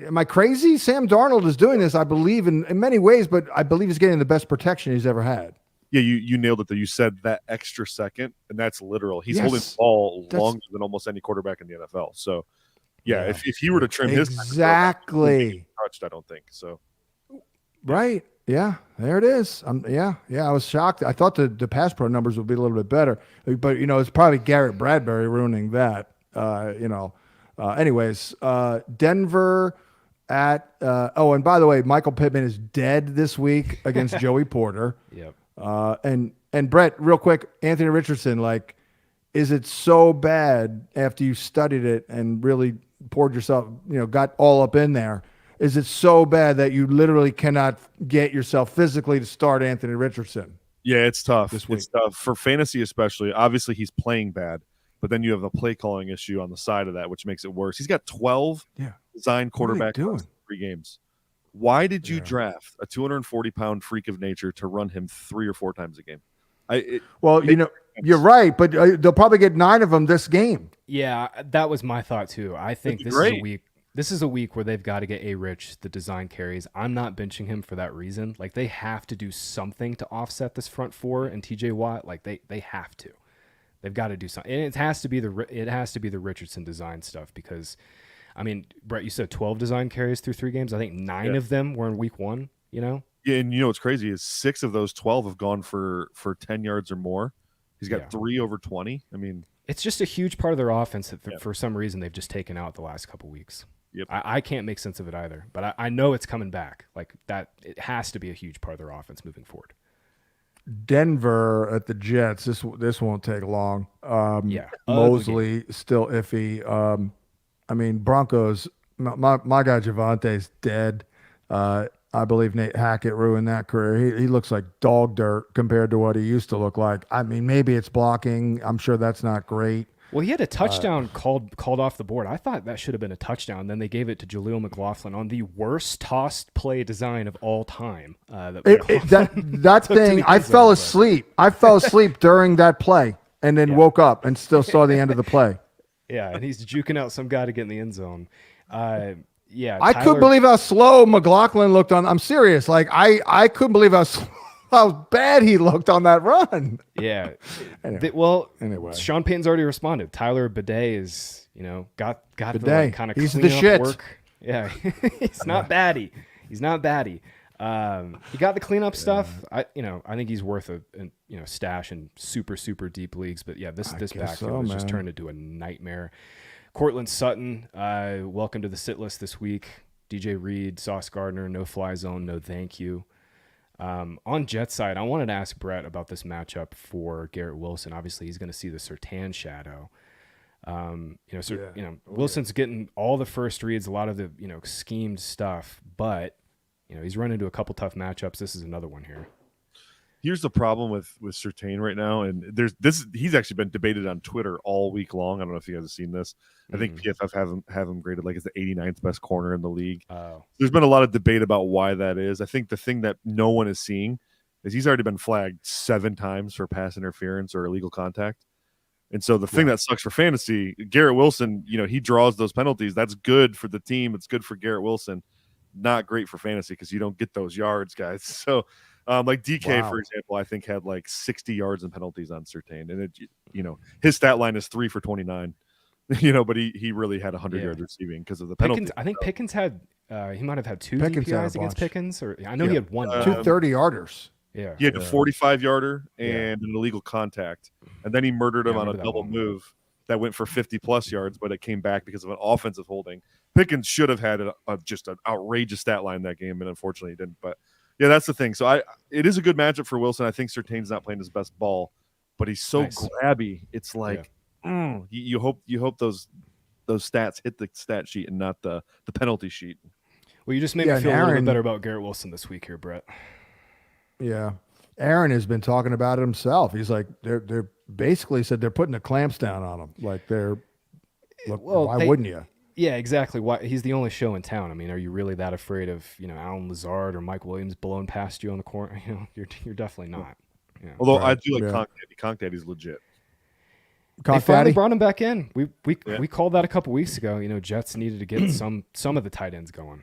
am I crazy? Sam Darnold is doing this, I believe, in many ways, but I believe he's getting the best protection he's ever had. Yeah, you nailed it though. You said that extra second, and that's literal. He's holding the ball longer than almost any quarterback in the NFL. So, if he were to trim his exactly touched, I don't think so. Right. Yeah, there it is. I was shocked. I thought the pass pro numbers would be a little bit better, but it's probably Garrett Bradbury ruining that. Anyways, Denver at and by the way, Michael Pittman is dead this week against Joey Porter. Yep. And Brett, real quick, Anthony Richardson, like, is it so bad after you studied it and really poured yourself, got all up in there? Is it so bad that you literally cannot get yourself physically to start Anthony Richardson? Yeah, it's tough. This week. It's tough for fantasy, especially. Obviously, he's playing bad, but then you have the play calling issue on the side of that, which makes it worse. He's got 12 designed quarterbacks in 3 games. Why did you draft a 240-pound freak of nature to run him 3 or 4 times a game? You're right, but they'll probably get 9 of them this game. Yeah, that was my thought too. I think this is a week where they've got to get A-Rich the design carries. I'm not benching him for that reason. Like, they have to do something to offset this front 4 and TJ Watt. Like, they have to. They've got to do something, and it has to be the Richardson design stuff because, I mean, Brett, you said 12 design carries through 3 games. I think 9 of them were in week 1. Yeah, and what's crazy is 6 of those 12 have gone for 10 yards or more. He's got 3 over 20. I mean, it's just a huge part of their offense that for some reason they've just taken out the last couple weeks. Yep. I can't make sense of it either, but I know it's coming back. Like that, it has to be a huge part of their offense moving forward. Denver at the Jets. This won't take long. Mosley still iffy. I mean, Broncos. My guy Javante's dead. I believe Nate Hackett ruined that career. He looks like dog dirt compared to what he used to look like. I mean, maybe it's blocking. I'm sure that's not great. Well, he had a touchdown called off the board. I thought that should have been a touchdown. Then they gave it to Jaleel McLaughlin on the worst tossed play design of all time. That thing, I fell asleep. I fell asleep during that play and then woke up and still saw the end of the play. Yeah, and he's juking out some guy to get in the end zone. I couldn't believe how slow McLaughlin looked on. I'm serious. Like I couldn't believe how bad he looked on that run. Yeah. Anyway, Sean Payton's already responded. Tyler Bidet is, got Bidet. the kind of he's clean the up shit. work. Yeah, he's not baddie. He's not baddie. He got the cleanup stuff. I think he's worth a stash in super super deep leagues. But yeah, this backfield has just turned into a nightmare. Cortland Sutton, welcome to the sit list this week. DJ Reed, Sauce Gardner, no fly zone, no thank you. On Jets side, I wanted to ask Brett about this matchup for Garrett Wilson. Obviously, he's going to see the Surtain shadow. Wilson's getting all the first reads, a lot of the schemed stuff, but he's run into a couple tough matchups. This is another one here. Here's the problem with Surtain right now, and he's actually been debated on Twitter all week long. I don't know if you guys have seen this. I think PFF have him graded like as the 89th best corner in the league. There's been a lot of debate about why that is. I think the thing that no one is seeing is he's already been flagged 7 times for pass interference or illegal contact. And so the thing that sucks for fantasy, Garrett Wilson, he draws those penalties. That's good for the team. It's good for Garrett Wilson. Not great for fantasy because you don't get those yards, guys. So like DK, for example, I think had like 60 yards and penalties on Surtain. And his stat line is 3 for 29. But he really had 100 yards receiving because of the penalties. I think Pickens had he might have had 2 DPIs against Pickens, or I know he had 1. 2 30-yarders. Yeah, he had a 45-yarder and an illegal contact, and then he murdered him on a double move that went for 50+ yards, but it came back because of an offensive holding. Pickens should have had just an outrageous stat line that game, and unfortunately he didn't. But yeah, that's the thing. So it is a good matchup for Wilson. I think Surtain's not playing his best ball, but he's so grabby. It's like you hope those stats hit the stat sheet and not the penalty sheet. Well, you just made me feel a little bit better about Garrett Wilson this week here, Brett. Yeah, Aaron has been talking about it himself. He's like they're basically said they're putting the clamps down on him. Like why wouldn't you? Yeah, exactly. Why he's the only show in town. I mean, are you really that afraid of Alan Lazard or Mike Williams blowing past you on the corner? You're definitely not. Although I do like Conk Daddy. Conk Daddy's legit. They finally brought him back in. We called that a couple weeks ago. Jets needed to get some of the tight ends going.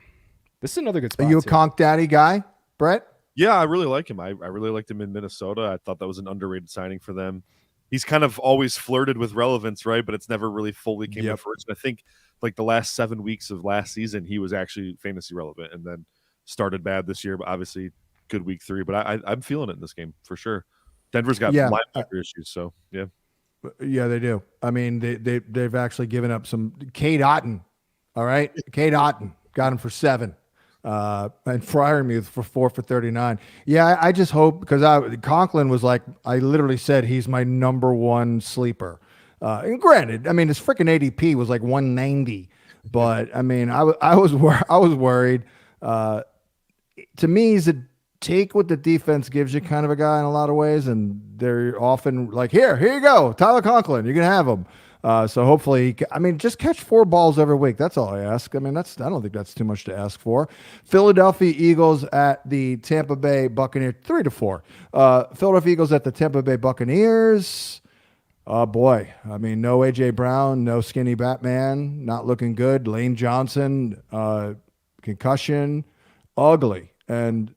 This is another good spot. Are you a Conk Daddy guy, Brett? Yeah, I really like him. I really liked him in Minnesota. I thought that was an underrated signing for them. He's kind of always flirted with relevance, right? But it's never really fully came to fruition. I think like the last 7 weeks of last season, he was actually fantasy relevant and then started bad this year, but obviously good week 3. But I'm feeling it in this game for sure. Denver's got linebacker issues, so yeah. Yeah, they do. I mean, they've actually given up some. Cade Otton, all right? Cade Otton got him for 7. And Freiermuth for 4 for 39. Yeah, I just hope, because Conklin was like, I literally said he's my number 1 sleeper. And granted, I mean, his freaking ADP was like 190, but I mean, I was worried. To me, he's a take what the defense gives you kind of a guy in a lot of ways, and they're often like, here you go, Tyler Conklin, you can have him. So hopefully, just catch 4 balls every week. That's all I ask. I mean, I don't think that's too much to ask for. Philadelphia Eagles at the Tampa Bay Buccaneers, 3-4. Philadelphia Eagles at the Tampa Bay Buccaneers. Oh boy. I mean, no AJ Brown, no skinny Batman, not looking good. Lane Johnson, concussion, ugly. And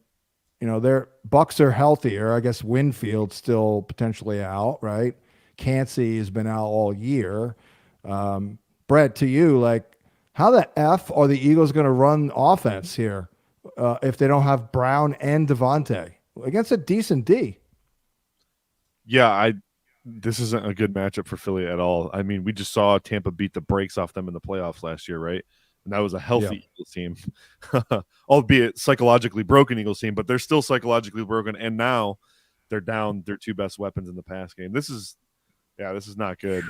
their Bucks are healthier. I guess Winfield's still potentially out, right? Cansey has been out all year. Brett, to you, like, how the F are the Eagles going to run offense here if they don't have Brown and Devante against a decent D? Yeah, this isn't a good matchup for Philly at all. I mean, we just saw Tampa beat the brakes off them in the playoffs last year, right? And that was a healthy Eagles team, albeit psychologically broken Eagles team, but they're still psychologically broken. And now they're down their 2 best weapons in the pass game. Yeah, this is not good.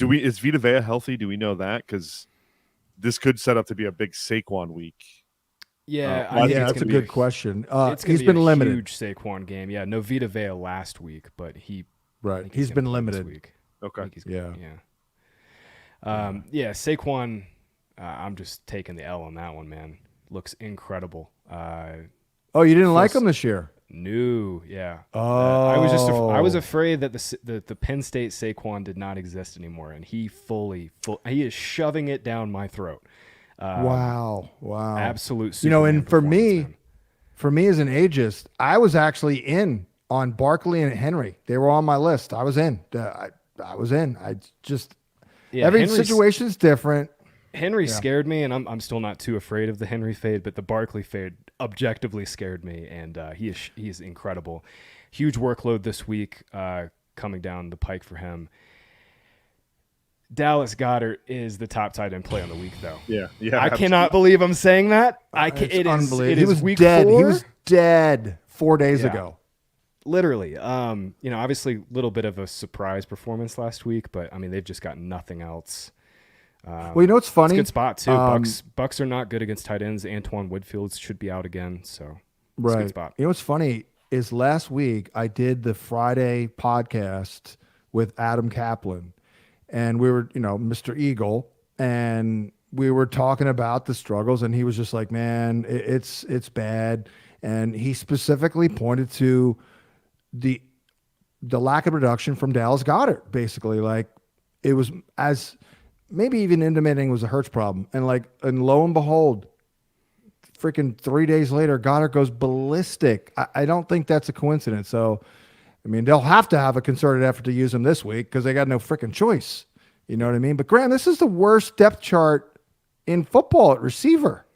Is Vita Vea healthy? Do we know that? Because this could set up to be a big Saquon week. Yeah, I think that's a good question. He's been limited. Huge Saquon game. Yeah, no Vita Vea last week, but he's been limited. This week. Okay. Yeah. Saquon. I'm just taking the L on that one, man. Looks incredible. You didn't like him this year? No, yeah. Oh, I was afraid that the Penn State Saquon did not exist anymore, and he he is shoving it down my throat. Wow. Absolute. And for me man. as an ageist, I was actually in on Barkley and Henry. They were on my list. I was in. I was in. I just every situation's different. Henry scared me, and I'm still not too afraid of the Henry fade, but the Barkley fade objectively scared me, and he is incredible. Huge workload this week coming down the pike for him. Dallas Goedert is the top tight end play on the week, though. Yeah. I cannot believe I'm saying that. It is unbelievable. It he is was week dead. 4. He was dead 4 days ago. Literally. Obviously a little bit of a surprise performance last week, but I mean they've just got nothing else. Well, what's funny? It's a good spot too. Bucks are not good against tight ends. Antoine Woodfield should be out again, so it's a good spot. What's funny is last week I did the Friday podcast with Adam Kaplan, and we were, Mr. Eagle, and we were talking about the struggles, and he was just like, "Man, it's bad," and he specifically pointed to the lack of production from Dallas Goedert, basically, like it was as. Maybe even intimating was a Hurts problem. And lo and behold, freaking 3 days later, Goddard goes ballistic. I don't think that's a coincidence. So, I mean, they'll have to have a concerted effort to use him this week because they got no freaking choice. You know what I mean? But Graham, this is the worst depth chart in football at receiver.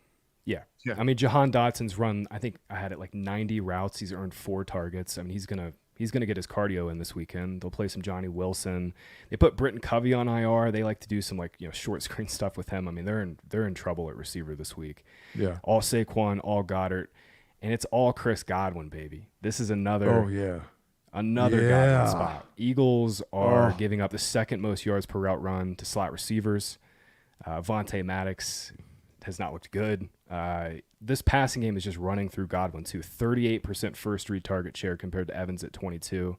Yeah. I mean, Jahan Dotson's run, I think I had it like 90 routes. He's earned 4 targets. I mean, he's gonna get his cardio in this weekend. They'll play some Johnny Wilson. They put Britton Covey on IR. They like to do some short screen stuff with him. I mean, they're in trouble at receiver this week. Yeah. All Saquon, all Goddard, and it's all Chris Godwin, baby. This is another Godwin spot. Eagles are giving up the second most yards per route run to slot receivers. Vontae Maddox has not looked good. This passing game is just running through Godwin too. 38% first read target share compared to Evans at 22.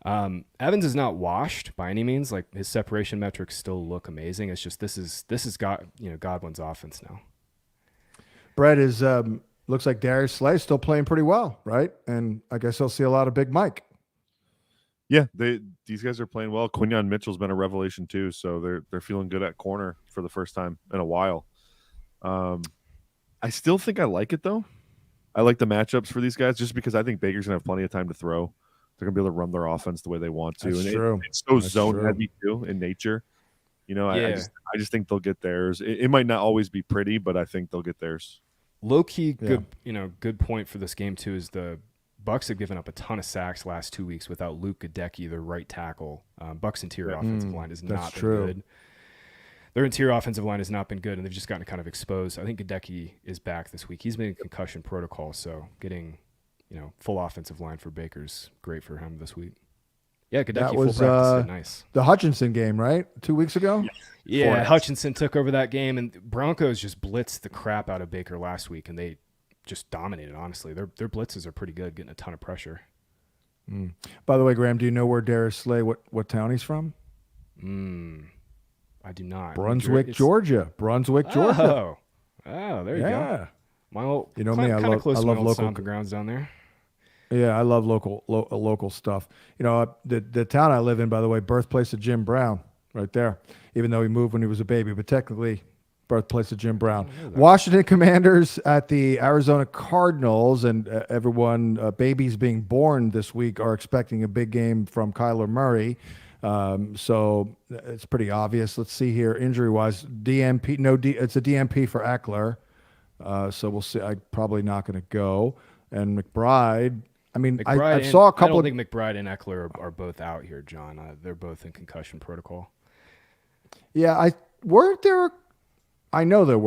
Evans is not washed by any means. Like his separation metrics still look amazing. It's just this is Godwin's offense now. Brett is looks like Darius Slay still playing pretty well, right? And I guess I'll see a lot of Big Mike. Yeah, these guys are playing well. Quinyon Mitchell's been a revelation too, so they're feeling good at corner for the first time in a while. I still think I like it though. I like the matchups for these guys just because I think Baker's gonna have plenty of time to throw. They're gonna be able to run their offense the way they want to. That's true. It's so zone heavy too in nature. I just think they'll get theirs. It might not always be pretty, but I think they'll get theirs. Low key, good point for this game too is the Bucks have given up a ton of sacks last 2 weeks without Luke Gesicki, their right tackle. Bucks interior offensive line has not been good. Their interior offensive line has not been good, and they've just gotten kind of exposed. I think Gesicki is back this week. He's been in concussion protocol, so getting full offensive line for Baker's great for him this week. Yeah, Gesicki that was full practice, nice. The Hutchinson game, right? 2 weeks ago. Yeah, Hutchinson took over that game, and Broncos just blitzed the crap out of Baker last week, and they just dominated. Honestly, their blitzes are pretty good, getting a ton of pressure. By the way, Graham, do you know where Darius Slay what town he's from? I do not. Brunswick, Georgia. Brunswick, Georgia. Oh, there you go. My old, me, I love local stomping grounds down there. Yeah, I love local stuff. The town I live in, by the way, birthplace of Jim Brown, right there. Even though he moved when he was a baby, but technically, birthplace of Jim Brown. Washington Commanders at the Arizona Cardinals, and everyone, babies being born this week, are expecting a big game from Kyler Murray. So it's pretty obvious. Let's see here, injury-wise, DMP. It's a DMP for Eckler. So we'll see. I'm probably not going to go. And McBride. I mean, I saw a couple. I don't think McBride and Eckler are both out here, John. They're both in concussion protocol. Yeah, I know there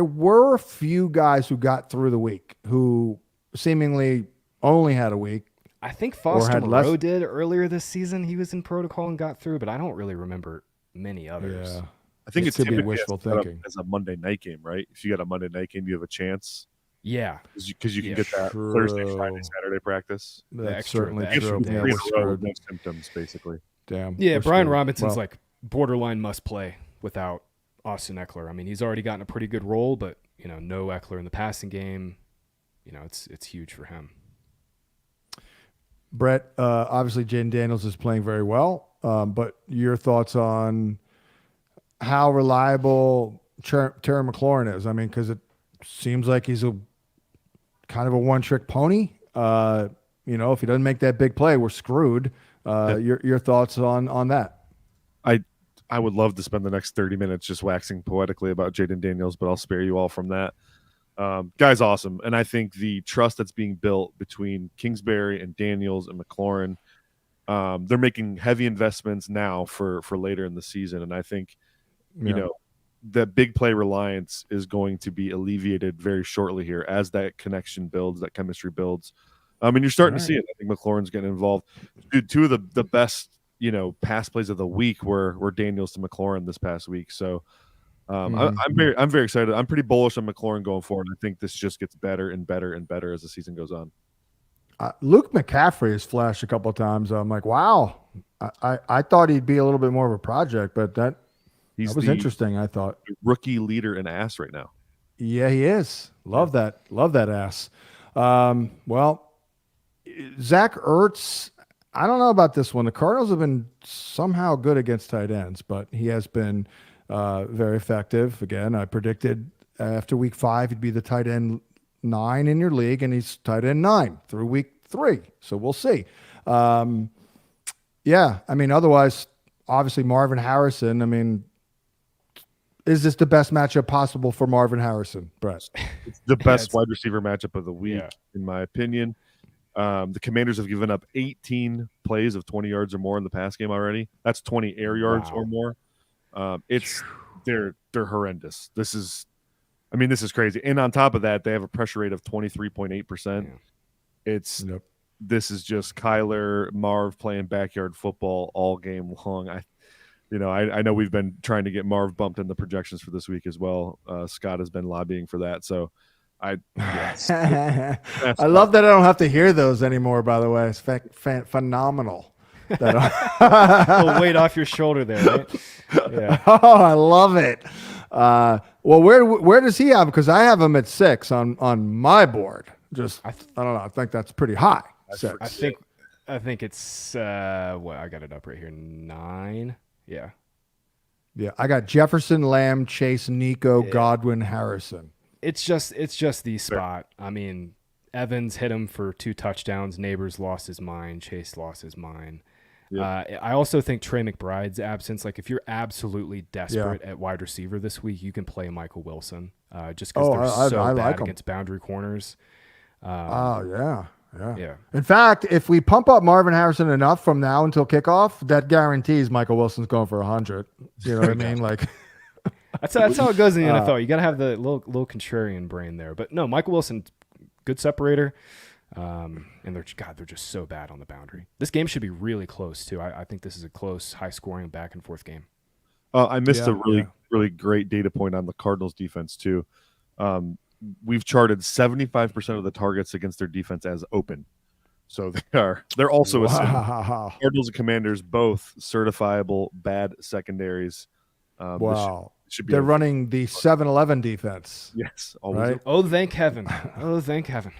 were a few guys who got through the week who seemingly only had a week. I think Or Foster had Moreau less- did earlier this season. He was in protocol and got through, but I don't really remember many others. Yeah. I think It it's could be typically wishful set up thinking. as a Monday night game, right? If you got a Monday night game, you have a chance Yeah, because you can Yeah, get that true. Thursday, Friday, Saturday practice. That's extra- certainly the You extra true. have day. Yeah, three we're in a row screwed. with no symptoms, basically. Damn. yeah. we're Brian screwed. Robinson's Well, like borderline must play without Austin Eckler. I mean, he's already gotten a pretty good role, but no Eckler in the passing game. It's huge for him. Brett, obviously Jaden Daniels is playing very well, but your thoughts on how reliable Terry McLaurin is? I mean, because it seems like he's a kind of a one-trick pony. If he doesn't make that big play, we're screwed. Your thoughts on that? I would love to spend the next 30 minutes just waxing poetically about Jaden Daniels, but I'll spare you all from that. Guy's awesome, and I think the trust that's being built between Kingsbury and Daniels and McLaurin, they're making heavy investments now for later in the season, and I think the big play reliance is going to be alleviated very shortly here as that connection builds, that chemistry builds. And you're starting to see it. I think McLaurin's getting involved. Dude, two of the best pass plays of the week were Daniels to McLaurin this past week. So I'm very excited. I'm pretty bullish on McLaurin going forward. I think this just gets better and better and better as the season goes on. Luke McCaffrey has flashed a couple of times. I'm like, wow. I thought he'd be a little bit more of a project, but that was interesting, I thought. Rookie leader in ass right now. Yeah, he is. Love that ass. Well, Zach Ertz, I don't know about this one. The Cardinals have been somehow good against tight ends, but he has been very effective. Again, I predicted after week 5 he'd be the tight end 9 in your league, and he's tight end 9 through week 3. So we'll see. Otherwise, obviously Marvin Harrison. Is this the best matchup possible for Marvin Harrison, Brett? It's the best wide receiver matchup of the week, in my opinion. The Commanders have given up 18 plays of 20 yards or more in the pass game already. That's 20 air yards or more. They're horrendous. This is crazy. And on top of that, they have a pressure rate of 23.8%. This is just Kyler, Marv playing backyard football all game long. I know we've been trying to get Marv bumped in the projections for this week as well. Scott has been lobbying for that. So I love that I don't have to hear those anymore, by the way. It's phenomenal. Weight off your shoulder there, right? Yeah. Oh, I love it. Well, where does he have? Because I have him at 6 on my board. I don't know. I think that's pretty high. 6. I think it's I got it up right here. 9. Yeah. Yeah. I got Jefferson, Lamb, Chase, Nico, Godwin, Harrison. It's just the spot. I mean, Evans hit him for 2 touchdowns. Nabers lost his mind. Chase lost his mind. Yeah. I also think Trey McBride's absence, like if you're absolutely desperate at wide receiver this week, you can play Michael Wilson just because they're so bad against boundary corners. Yeah. Yeah. In fact, if we pump up Marvin Harrison enough from now until kickoff, that guarantees Michael Wilson's going for 100. You know what I mean? Like that's how it goes in the NFL. You got to have the little contrarian brain there. But no, Michael Wilson, good separator. And they're just so bad on the boundary. This game should be really close too. I think this is a close, high-scoring, back-and-forth game. I missed a really great data point on the Cardinals defense too. We've charted 75% of the targets against their defense as open. So they're also Cardinals and Commanders both certifiable bad secondaries. Wow. They're running the 7-11 defense. Yes. Always. Right? Oh, thank heaven. Oh, thank heaven.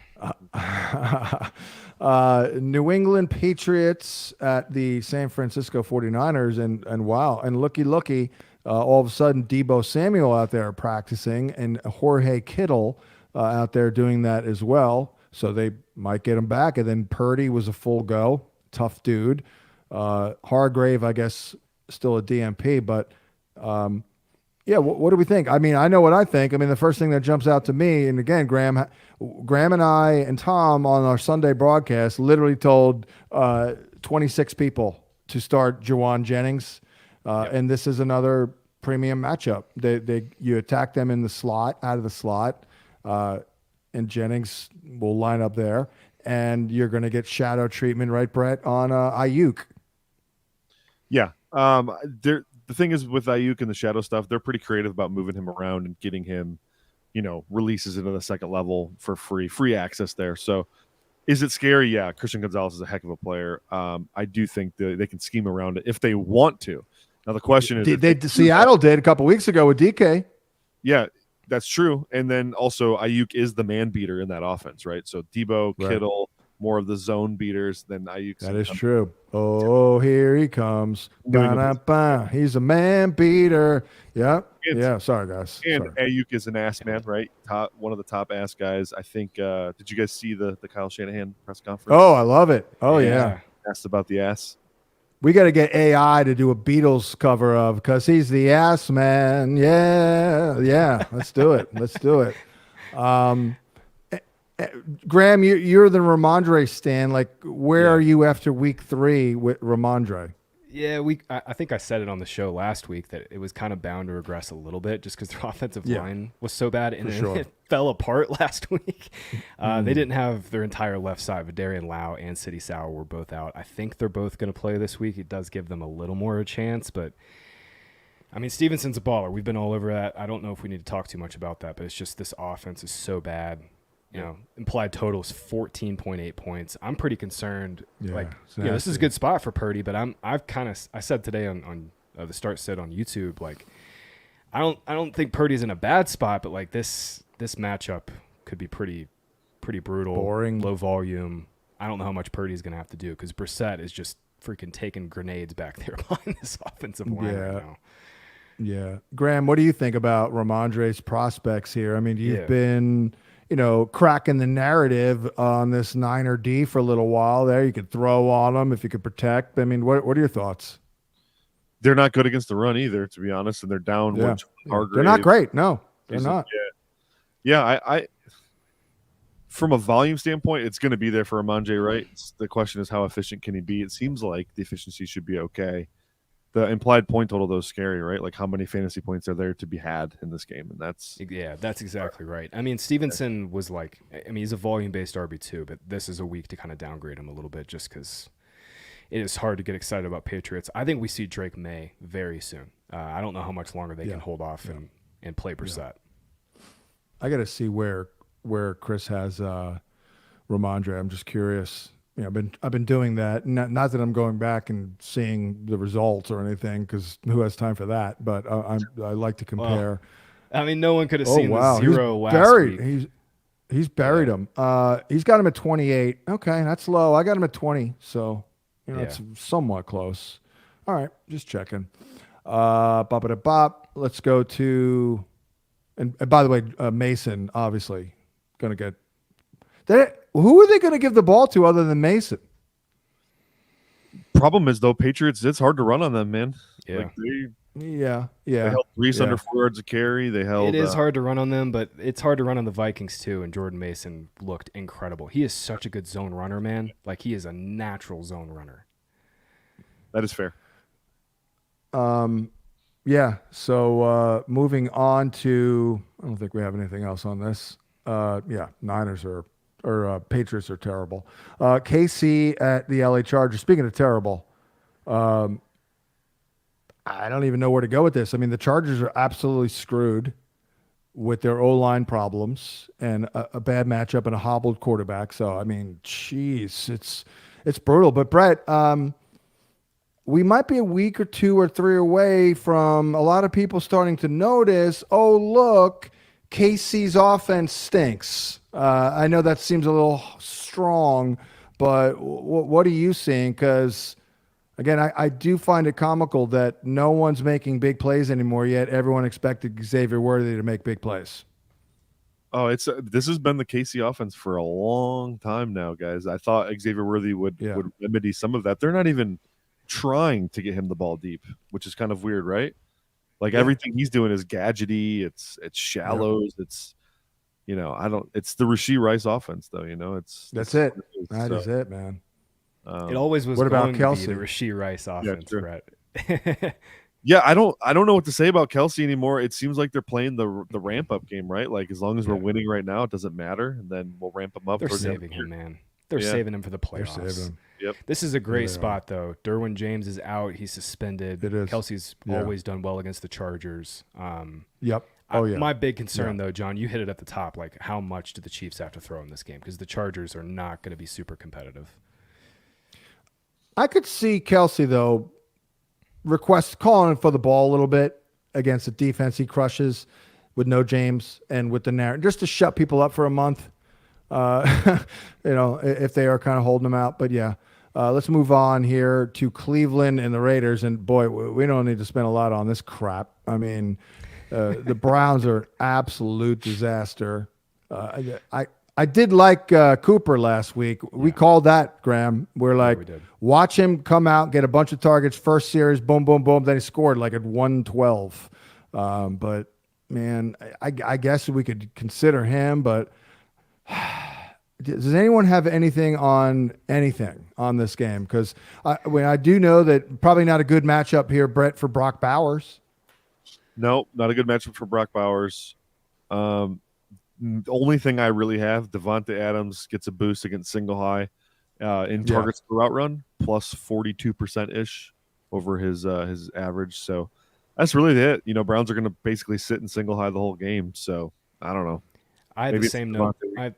New England Patriots at the San Francisco 49ers. And wow. And looky. All of a sudden, Deebo Samuel out there practicing and Jorge Kittle out there doing that as well. So they might get him back. And then Purdy was a full go. Tough dude. Hargrave, I guess, still a DMP. But, what do we think? I mean, I know what I think. I mean, the first thing that jumps out to me, and again, Graham and I and Tom on our Sunday broadcast literally told 26 people to start Jaquan Jennings. And this is another premium matchup. You attack them in the slot, out of the slot, and Jennings will line up there. and you're going to get shadow treatment, right, Brett, on Aiyuk. Yeah. The thing is with Aiyuk and the shadow stuff, they're pretty creative about moving him around and getting him, releases into the second level for free access there. So is it scary? Yeah. Christian Gonzalez is a heck of a player. I do think they can scheme around it if they want to. Now the question is, Seattle did a couple weeks ago with DK. Yeah, that's true. And then also Aiyuk is the man beater in that offense, right? So Debo, Right. Kittle, more of the zone beaters than Aiyuk. That is true. Oh, here he comes. Ba-da-ba. He's a man beater. Yep. Yeah. Sorry, guys. And Sorry. Aiyuk is an ass man, right? One of the top ass guys. I think. Did you guys see the Kyle Shanahan press conference? Oh, I love it. Oh, yeah. Asked about the ass. We got to get AI to do a Beatles cover of because he's the ass man. Yeah. Let's do it. Graham, you're the Rhamondre stan. Like, where are you after week 3 with Rhamondre? Yeah, I think I said it on the show last week that it was kind of bound to regress a little bit just because their offensive line was so bad, and it fell apart last week. They didn't have their entire left side. Vidarian Lau and City Sauer were both out. I think they're both going to play this week. It does give them a little more of a chance, but I mean, Stevenson's a baller. We've been all over that. I don't know if we need to talk too much about that, but it's just this offense is so bad. Implied total is 14.8 points. I'm pretty concerned. This is a good spot for Purdy, but I said today on the start sit on YouTube, like, I don't think Purdy's in a bad spot, but like this matchup could be pretty brutal, boring, low volume. I don't know how much Purdy's going to have to do because Brissett is just freaking taking grenades back there behind this offensive line right now. Yeah. Graham, what do you think about Rhamondre's prospects here? I mean, you've been cracking the narrative on this Niner D for a little while there. You could throw on them if you could protect. I mean, what are your thoughts? They're not good against the run either, to be honest, and they're down. They're not great. No, they're not. I from a volume standpoint, it's going to be there for Rhamondre, right? The question is how efficient can he be? It seems like the efficiency should be okay. The implied point total, though, is scary, right? Like, how many fantasy points are there to be had in this game? And that's exactly right. I mean, Stevenson was he's a volume-based RB2, but this is a week to kind of downgrade him a little bit just because it is hard to get excited about Patriots. I think we see Drake May very soon. I don't know how much longer they can hold off and play Brissett. I got to see where Chris has Rhamondre. I'm just curious. I've been doing that. Not that I'm going back and seeing the results or anything, because who has time for that? But I like to compare. Well, I mean, no one could have seen the zero he's last week. He's buried him. He's got him at 28. Okay, that's low. I got him at 20, so it's somewhat close. All right, just checking. Bop. Let's go to, and by the way, Mason obviously going to get. Who are they going to give the ball to other than Mason? Problem is, though, Patriots, it's hard to run on them, man. Yeah. They held Reese under 4 yards of carry. It is hard to run on them, but it's hard to run on the Vikings too, and Jordan Mason looked incredible. He is such a good zone runner, man. Like, he is a natural zone runner. That is fair. So moving on to, I don't think we have anything else on this. Niners or Patriots are terrible. KC at the LA Chargers. Speaking of terrible, I don't even know where to go with this. I mean, the Chargers are absolutely screwed with their O-line problems and a bad matchup and a hobbled quarterback. So, I mean, geez, it's brutal. But, Brett, we might be a week or 2 or 3 away from a lot of people starting to notice, oh, look, KC's offense stinks. I know that seems a little strong, but what are you seeing? Because, again, I do find it comical that no one's making big plays anymore, yet everyone expected Xavier Worthy to make big plays. Oh, this has been the KC offense for a long time now, guys. I thought Xavier Worthy would remedy some of that. They're not even trying to get him the ball deep, which is kind of weird, right? Like, everything he's doing is gadgety. It's shallows. It's, it's the Rashee Rice offense, though. That's it. That is it, man. It always was. What about going Kelsey? to be the Rashee Rice offense, Brett. I don't know what to say about Kelsey anymore. It seems like they're playing the ramp up game, right? Like, as long as we're winning right now, it doesn't matter, and then we'll ramp them up. They're saving him, man. they're saving him for the They're saving playoffs. him. Yep. This is a great spot, though. Derwin James is out. He's suspended. It is. Kelsey's always done well against the Chargers. Yep. Oh, yeah. My big concern, though, John, you hit it at the top. Like, how much do the Chiefs have to throw in this game? Because the Chargers are not going to be super competitive. I could see Kelsey, though, calling for the ball a little bit against a defense he crushes with no James and with the narrative, just to shut people up for a month, if they are kind of holding them out. But, yeah, let's move on here to Cleveland and the Raiders. And, boy, we don't need to spend a lot on this crap. I mean, the Browns are an absolute disaster. I did like Cooper last week. We called that, Graham. We're like, watch him come out, get a bunch of targets, first series, boom, boom, boom. Then he scored like at 112. But, man, I guess we could consider him. But does anyone have anything on this game? Because I do know that probably not a good matchup here, Brett, for Brock Bowers. No, not a good matchup for Brock Bowers. Only thing I really have, Devante Adams gets a boost against single high in targets per route run, plus 42%-ish over his average. So that's really it. Browns are going to basically sit in single high the whole game. So I don't know. I had the same note. I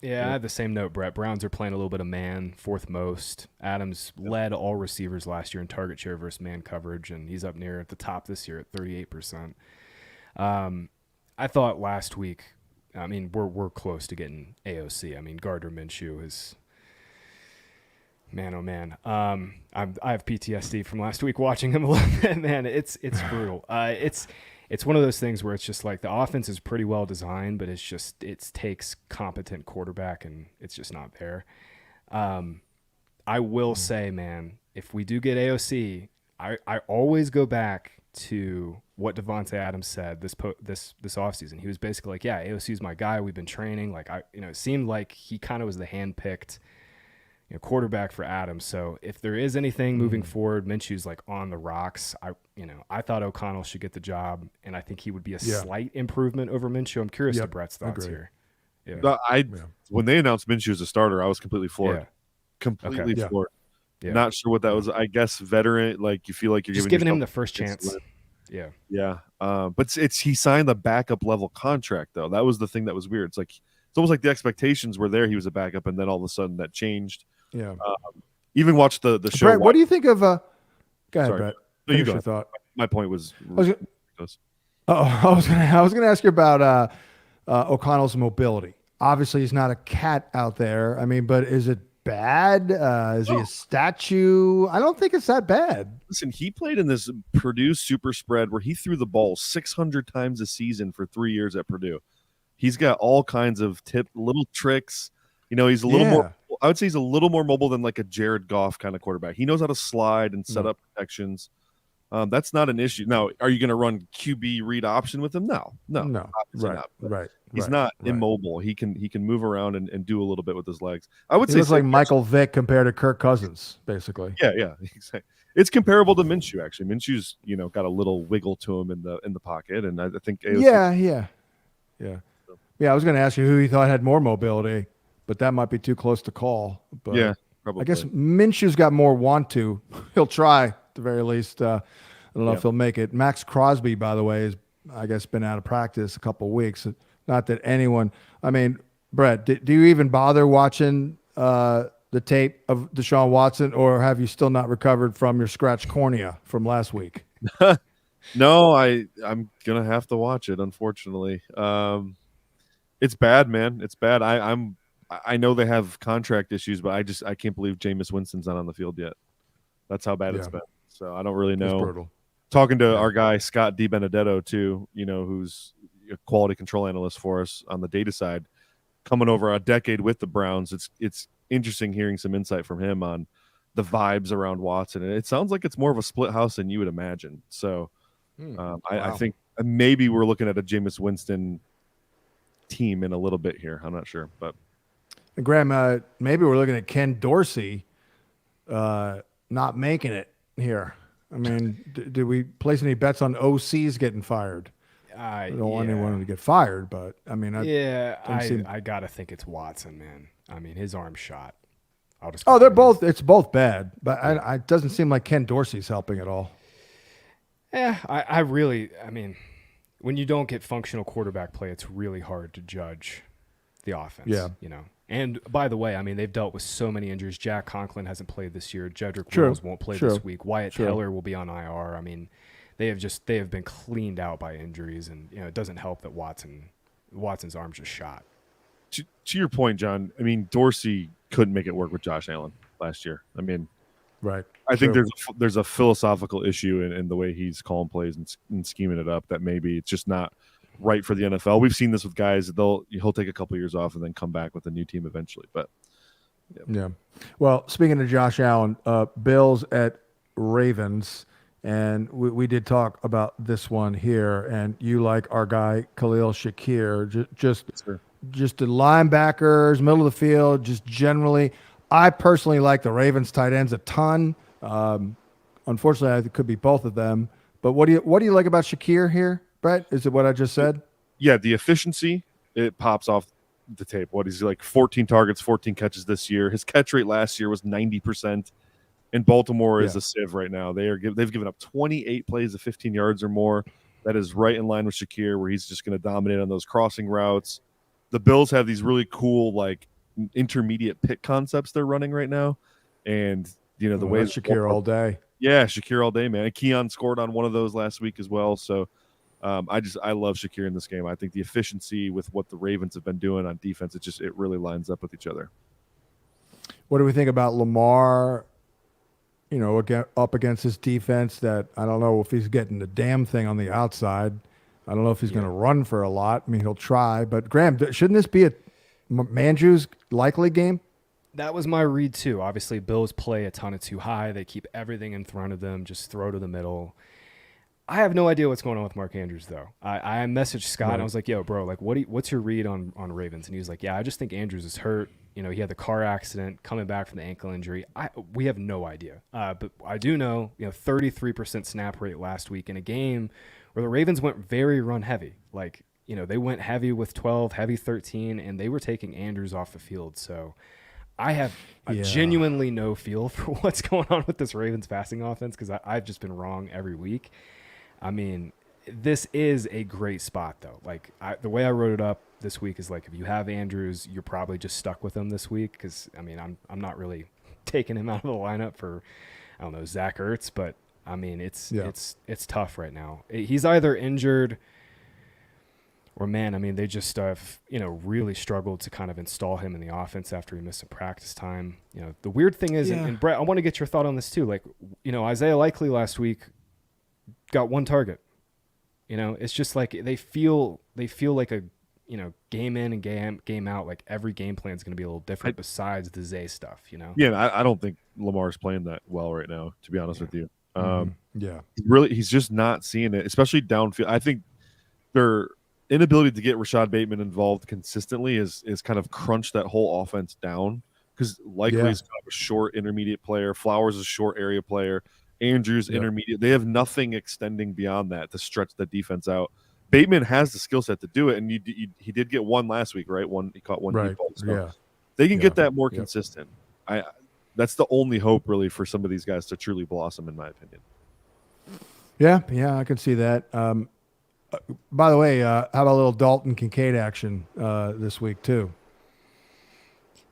had the same note, Brett. Browns are playing a little bit of man, fourth most. Adams led all receivers last year in target share versus man coverage, and he's up near at the top this year at 38%. I thought last week, I mean, we're close to getting AOC. I mean, Gardner Minshew is, man, oh man. I have PTSD from last week watching him a little bit. Man, it's brutal. It's one of those things where it's just like the offense is pretty well designed, but it takes competent quarterback, and it's just not there. I will say, man, if we do get AOC, I always go back to what Devante Adams said this offseason. He was basically like, yeah, AOC's my guy. We've been training. Like, it seemed like he kind of was the hand-picked quarterback for Adams. So if there is anything moving forward, Minshew's like on the rocks. I thought O'Connell should get the job, and I think he would be a slight improvement over Minshew. I'm curious to Brett's thoughts here. Yeah. When they announced Minshew as a starter, I was completely floored. Completely floored. Yeah. Not sure what that was. I guess veteran, like you feel like you're just giving him the first chance. Yeah. Yeah. But he signed a backup level contract though. That was the thing that was weird. It's almost like the expectations were there. He was a backup, and then all of a sudden that changed. Yeah. Even watched the show. Brett, what do you think of? Go ahead, Brett. No, you go. Your thought. My point was. I was gonna ask you about O'Connell's mobility. Obviously, he's not a cat out there. I mean, but is it bad? Is he a statue? I don't think it's that bad. Listen, he played in this Purdue super spread where he threw the ball 600 times a season for 3 years at Purdue. He's got all kinds of little tricks. He's a little more. I would say he's a little more mobile than like a Jared Goff kind of quarterback. He knows how to slide and set up protections. That's not an issue. Now, are you going to run QB read option with him? No. Right. He's not immobile. He can move around and do a little bit with his legs. I would say it's like Michael Vick compared to Kirk Cousins, basically. Yeah, exactly. It's comparable to Minshew, actually. Minshew's got a little wiggle to him in the pocket, and I think AOC I was going to ask you who you thought had more mobility, but that might be too close to call. But yeah, probably. I guess Minshew's got more want to. He'll try at the very least. I don't know if he'll make it. Max Crosby, by the way, has I guess been out of practice a couple of weeks. Not that anyone. I mean, Brett, do you even bother watching the tape of Deshaun Watson, or have you still not recovered from your scratched cornea from last week? No, I'm gonna have to watch it. Unfortunately, it's bad, man. It's bad. I know they have contract issues, but I can't believe Jameis Winston's not on the field yet. That's how bad it's been. So I don't really know. It's brutal. Talking to our guy Scott DiBenedetto too, who's a quality control analyst for us on the data side, coming over a decade with the Browns. It's interesting hearing some insight from him on the vibes around Watson, and it sounds like it's more of a split house than you would imagine. So I think maybe we're looking at a Jameis Winston team in a little bit here. I'm not sure, but Graham, maybe we're looking at Ken Dorsey not making it here. I mean, did we place any bets on OCs getting fired? I don't want anyone to get fired, but I mean, I gotta think it's Watson, man. I mean, his arm's shot. I'll just. Oh, they're both. It's both bad, but it doesn't seem like Ken Dorsey's helping at all. Yeah, I mean, when you don't get functional quarterback play, it's really hard to judge the offense. Yeah. And by the way, I mean, they've dealt with so many injuries. Jack Conklin hasn't played this year. Jedrick Wills won't play this week. Wyatt Teller will be on IR. I mean, they have been cleaned out by injuries, and it doesn't help that Watson's arm's just shot. To your point, John, I mean, Dorsey couldn't make it work with Josh Allen last year. I mean, right. I think there's a philosophical issue in the way he's calling plays and scheming it up that maybe it's just not right for the NFL. We've seen this with guys. He'll take a couple years off and then come back with a new team eventually. But yeah. Well, speaking of Josh Allen, Bills at Ravens, and we did talk about this one here. And you like our guy Khalil Shakir, just the linebackers, middle of the field, just generally. I personally like the Ravens tight ends a ton. Unfortunately, I think it could be both of them. But what do you like about Shakir here, Brett? Is it what I just said? Yeah, the efficiency, it pops off the tape. What is he like? 14 targets, 14 catches this year. His catch rate last year was 90%. And Baltimore is a sieve right now. They've given up 28 plays of 15 yards or more. That is right in line with Shakir, where he's just going to dominate on those crossing routes. The Bills have these really cool like intermediate pick concepts they're running right now, and the way Shakir all day. Yeah, Shakir all day, man. And Keon scored on one of those last week as well. So I love Shakir in this game. I think the efficiency with what the Ravens have been doing on defense, it really lines up with each other. What do we think about Lamar? Up against this defense that I don't know if he's getting the damn thing on the outside. I don't know if he's going to run for a lot. I mean, he'll try. But Graham, shouldn't this be a Mandrew's likely game? That was my read too. Obviously, Bills play a ton of too high. They keep everything in front of them, just throw to the middle. I have no idea what's going on with Mark Andrews, though. I messaged Scott, and I was like, yo, bro, like, what's your read on Ravens? And he was like, yeah, I just think Andrews is hurt. He had the car accident, coming back from the ankle injury. We have no idea. But I do know, 33% snap rate last week in a game where the Ravens went very run heavy. Like, they went heavy with 12, heavy 13, and they were taking Andrews off the field. So I have genuinely no feel for what's going on with this Ravens passing offense because I've just been wrong every week. I mean, this is a great spot, though. Like, the way I wrote it up this week is like, if you have Andrews, you're probably just stuck with him this week because, I mean, I'm not really taking him out of the lineup for, I don't know, Zach Ertz, but, I mean, it's tough right now. He's either injured or, man, I mean, they just have, really struggled to kind of install him in the offense after he missed some practice time. The weird thing is, and Brett, I want to get your thought on this too. Like, Isaiah Likely last week got one target. It's just like they feel like a game in and game out. Like every game plan is going to be a little different besides the Zay stuff. Yeah, I don't think Lamar's playing that well right now. To be honest with you, he's just not seeing it, especially downfield. I think their inability to get Rashad Bateman involved consistently is kind of crunched that whole offense down because Likely is kind of a short intermediate player. Flowers is a short area player. Andrews intermediate. They have nothing extending beyond that to stretch the defense out. Bateman has the skill set to do it, and he did get one last week, right? He caught one deep ball. So they can get that more consistent. That's the only hope really for some of these guys to truly blossom, in my opinion. Yeah, I can see that. By the way, how about a little Dalton Kincaid action this week too?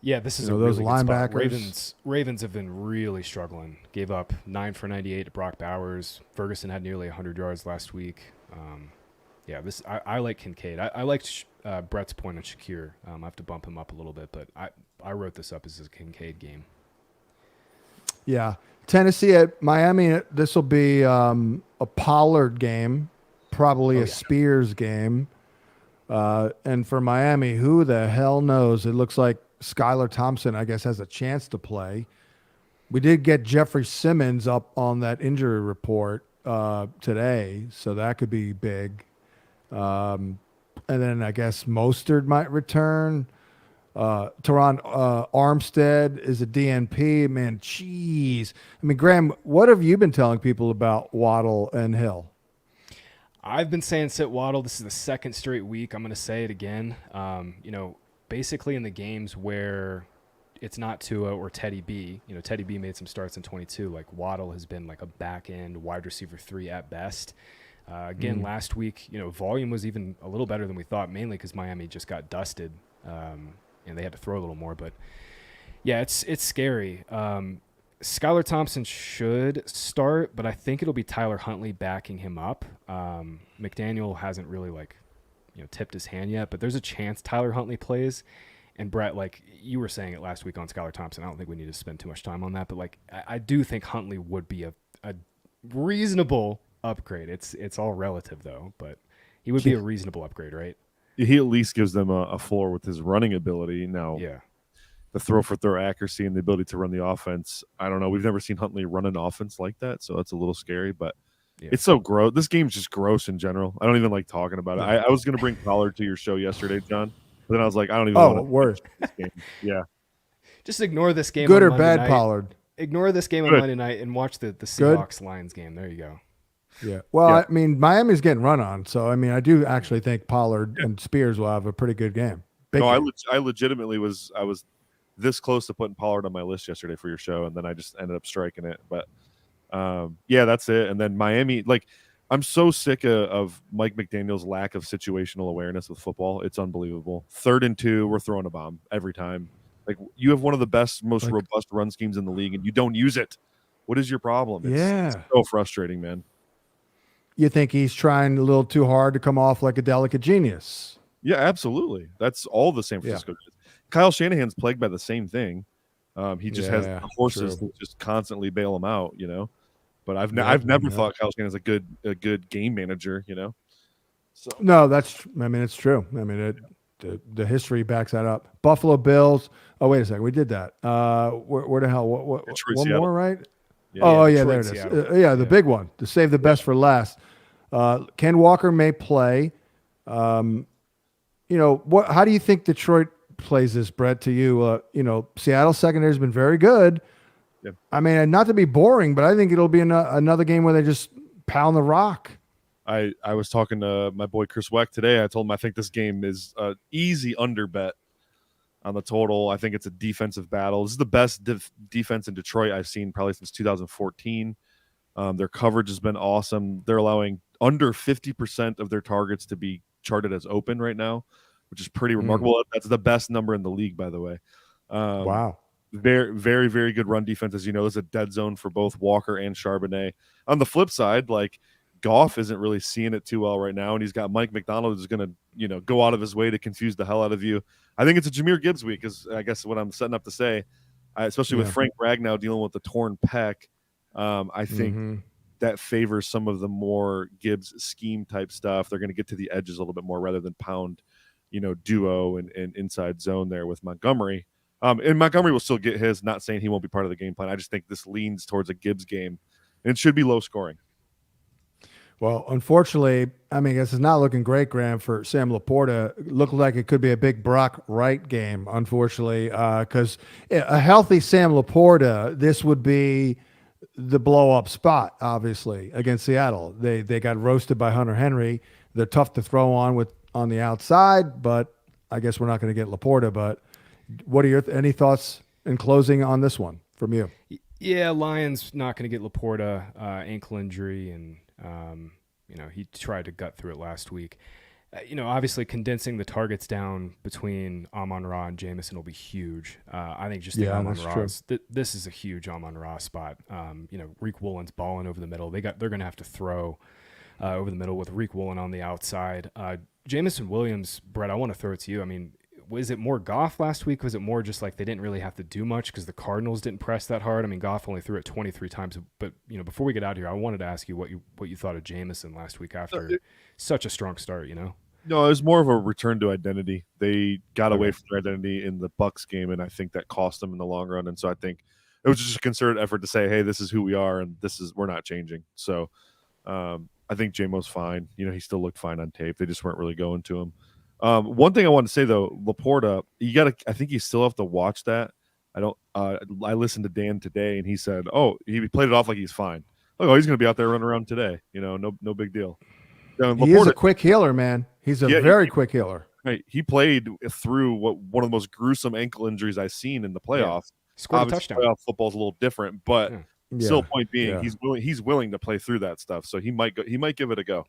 Yeah, this is those really linebackers. Good spot. Ravens have been really struggling. Gave up 9 for 98 to Brock Bowers. Ferguson had nearly 100 yards last week. I like Kincaid. I liked Brett's point on Shakir. I have to bump him up a little bit, but I wrote this up as a Kincaid game. Yeah, Tennessee at Miami. This will be a Pollard game, probably a Spears game. And for Miami, who the hell knows? It looks like Skylar Thompson, I guess, has a chance to play. We did get Jeffrey Simmons up on that injury report today, so that could be big. And then I guess Mostert might return. Teron Armstead is a DNP. Man, jeez. I mean, Graham, what have you been telling people about Waddle and Hill? I've been saying sit Waddle. This is the second straight week. I'm going to say it again. Basically in the games where, it's not Tua or Teddy B. Teddy B made some starts in 22. Like Waddle has been like a back end wide receiver 3 at best. Again, last week, volume was even a little better than we thought, mainly because Miami just got dusted and they had to throw a little more. But yeah, it's scary. Skylar Thompson should start, but I think it'll be Tyler Huntley backing him up. McDaniel hasn't really tipped his hand yet, but there's a chance Tyler Huntley plays. And Brett, like you were saying it last week on Skylar Thompson, I don't think we need to spend too much time on that, but I do think Huntley would be a reasonable upgrade. It's all relative though, but he would be a reasonable upgrade, right? He at least gives them a floor with his running ability. Now, the throw for throw accuracy and the ability to run the offense, I don't know. We've never seen Huntley run an offense like that, so that's a little scary, but it's so gross. This game's just gross in general. I don't even like talking about it. I was going to bring Pollard to your show yesterday, John, but then I was like, I don't even want to watch this game. Yeah. Just ignore this game. Good on or Monday bad, night. Pollard? Ignore this game on Monday night and watch the Seahawks-Lions game. There you go. Yeah. Well, I mean, Miami's getting run on, so I mean, I do actually think Pollard and Spears will have a pretty good game. I legitimately was this close to putting Pollard on my list yesterday for your show, and then I just ended up striking it. But that's it. And then Miami, I'm so sick of Mike McDaniel's lack of situational awareness with football. It's unbelievable. 3rd and 2, we're throwing a bomb every time. You have one of the best, most robust run schemes in the league, and you don't use it. What is your problem? It's so frustrating, man. You think he's trying a little too hard to come off like a delicate genius? Yeah, absolutely. That's all the San Francisco guys. Kyle Shanahan's plagued by the same thing. He just has the horses that just constantly bail him out, But I've never thought Kyle Shanahan's a good game manager, So no, it's true. I mean, the history backs that up. Buffalo Bills. Oh, wait a second, we did that. Where the hell? What Detroit, one Seattle. More, right? Detroit, there it is. The big one to save the best for last. Ken Walker may play. How do you think Detroit plays this, Brett? To you, Seattle's secondary has been very good. Yeah. I mean, not to be boring, but I think it'll be another game where they just pound the rock. I was talking to my boy Chris Weck today. I told him I think this game is an easy under bet on the total. I think it's a defensive battle. This is the best defense in Detroit I've seen probably since 2014. Their coverage has been awesome. They're allowing under 50% of their targets to be charted as open right now, which is pretty remarkable. That's the best number in the league, by the way. Wow. Very, very, very good run defense. As you know, there's a dead zone for both Walker and Charbonnet. On the flip side, Goff isn't really seeing it too well right now, and he's got Mike McDonald who's going to, go out of his way to confuse the hell out of you. I think it's a Jahmyr Gibbs week, is I guess what I'm setting up to say, especially with Frank Ragnow dealing with the torn pec. I think that favors some of the more Gibbs scheme type stuff. They're going to get to the edges a little bit more rather than pound, duo and inside zone there with Montgomery. And Montgomery will still get his, not saying he won't be part of the game plan. I just think this leans towards a Gibbs game, and it should be low scoring. Well, unfortunately, I mean, this is not looking great, Graham, for Sam Laporta. It looked like it could be a big Brock Wright game, unfortunately, because a healthy Sam Laporta, this would be the blow-up spot, obviously, against Seattle. They got roasted by Hunter Henry. They're tough to throw on the outside, but I guess we're not going to get Laporta. But what are your any thoughts in closing on this one from you? Yeah, Lions not going to get Laporta, ankle injury, and he tried to gut through it last week. Obviously condensing the targets down between Amon-Ra and Jamison will be huge. I think just Amon-Ra, this is a huge Amon-Ra spot. Reek Woolen's balling over the middle. They're going to have to throw over the middle with Reek Woolen on the outside. Jameson Williams, Brett, I want to throw it to you. I mean, was it more Goff last week? Was it more just they didn't really have to do much because the Cardinals didn't press that hard? I mean, Goff only threw it 23 times. But before we get out here, I wanted to ask you what you thought of Jameson last week after such a strong start. No, it was more of a return to identity. They got away from their identity in the Bucs game, and I think that cost them in the long run. And so I think it was just a concerted effort to say, hey, this is who we are, and we're not changing. So I think J-Mo's fine. He still looked fine on tape. They just weren't really going to him. One thing I want to say though, Laporta, I think you still have to watch that. I listened to Dan today and he said, he played it off like he's fine. He's going to be out there running around today. No big deal. Laporta, he is a quick healer, man. He's a very quick healer. Right. He played through one of the most gruesome ankle injuries I've seen in the playoffs. Scored a Obviously, touchdown. playoff football is a little different, but still, point being, he's willing to play through that stuff. So he might give it a go.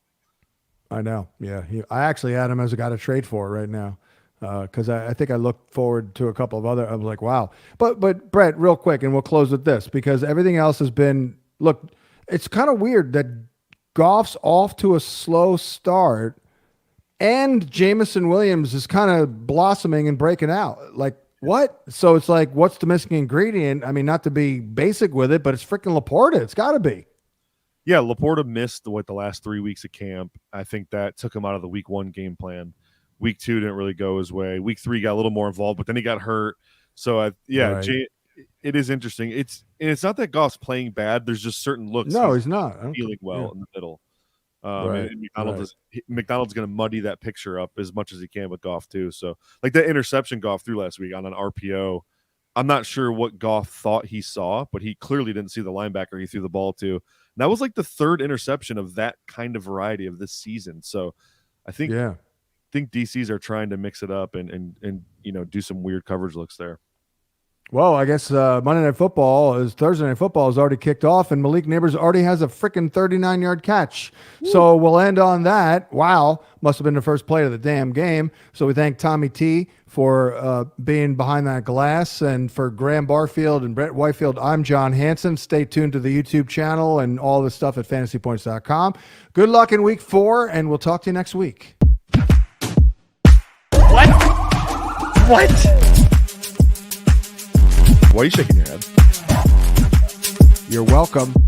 I know. Yeah. I actually had him as a guy to trade for right now. Because I think I look forward to a couple of other. I was like, wow. But Brett, real quick, and we'll close with this because everything else has been. Look, it's kind of weird that Goff's off to a slow start, and Jameson Williams is kind of blossoming and breaking out. Like what? So it's like, what's the missing ingredient? I mean, not to be basic with it, but it's freaking Laporta. It's got to be. Yeah, Laporta missed the last 3 weeks of camp. I think that took him out of the week 1 game plan. Week 2 didn't really go his way. Week 3 got a little more involved, but then he got hurt. So it is interesting. It's not that Goff's playing bad. There's just certain looks. No, he's not feeling well in the middle. And McDonald's going to muddy that picture up as much as he can with Goff too. So like that interception Goff threw last week on an RPO, I'm not sure what Goff thought he saw, but he clearly didn't see the linebacker he threw the ball to. And that was like the 3rd interception of that kind of variety of this season. So I think DCs are trying to mix it up and do some weird coverage looks there. Well, I guess Thursday Night Football is already kicked off, and Malik Nabers already has a freaking 39-yard catch. Woo. So we'll end on that. Wow, must have been the first play of the damn game. So we thank Tommy T for being behind that glass, and for Graham Barfield and Brett Whitefield, I'm John Hansen. Stay tuned to the YouTube channel and all the stuff at FantasyPoints.com. Good luck in Week 4, and we'll talk to you next week. What? Why are you shaking your head? You're welcome.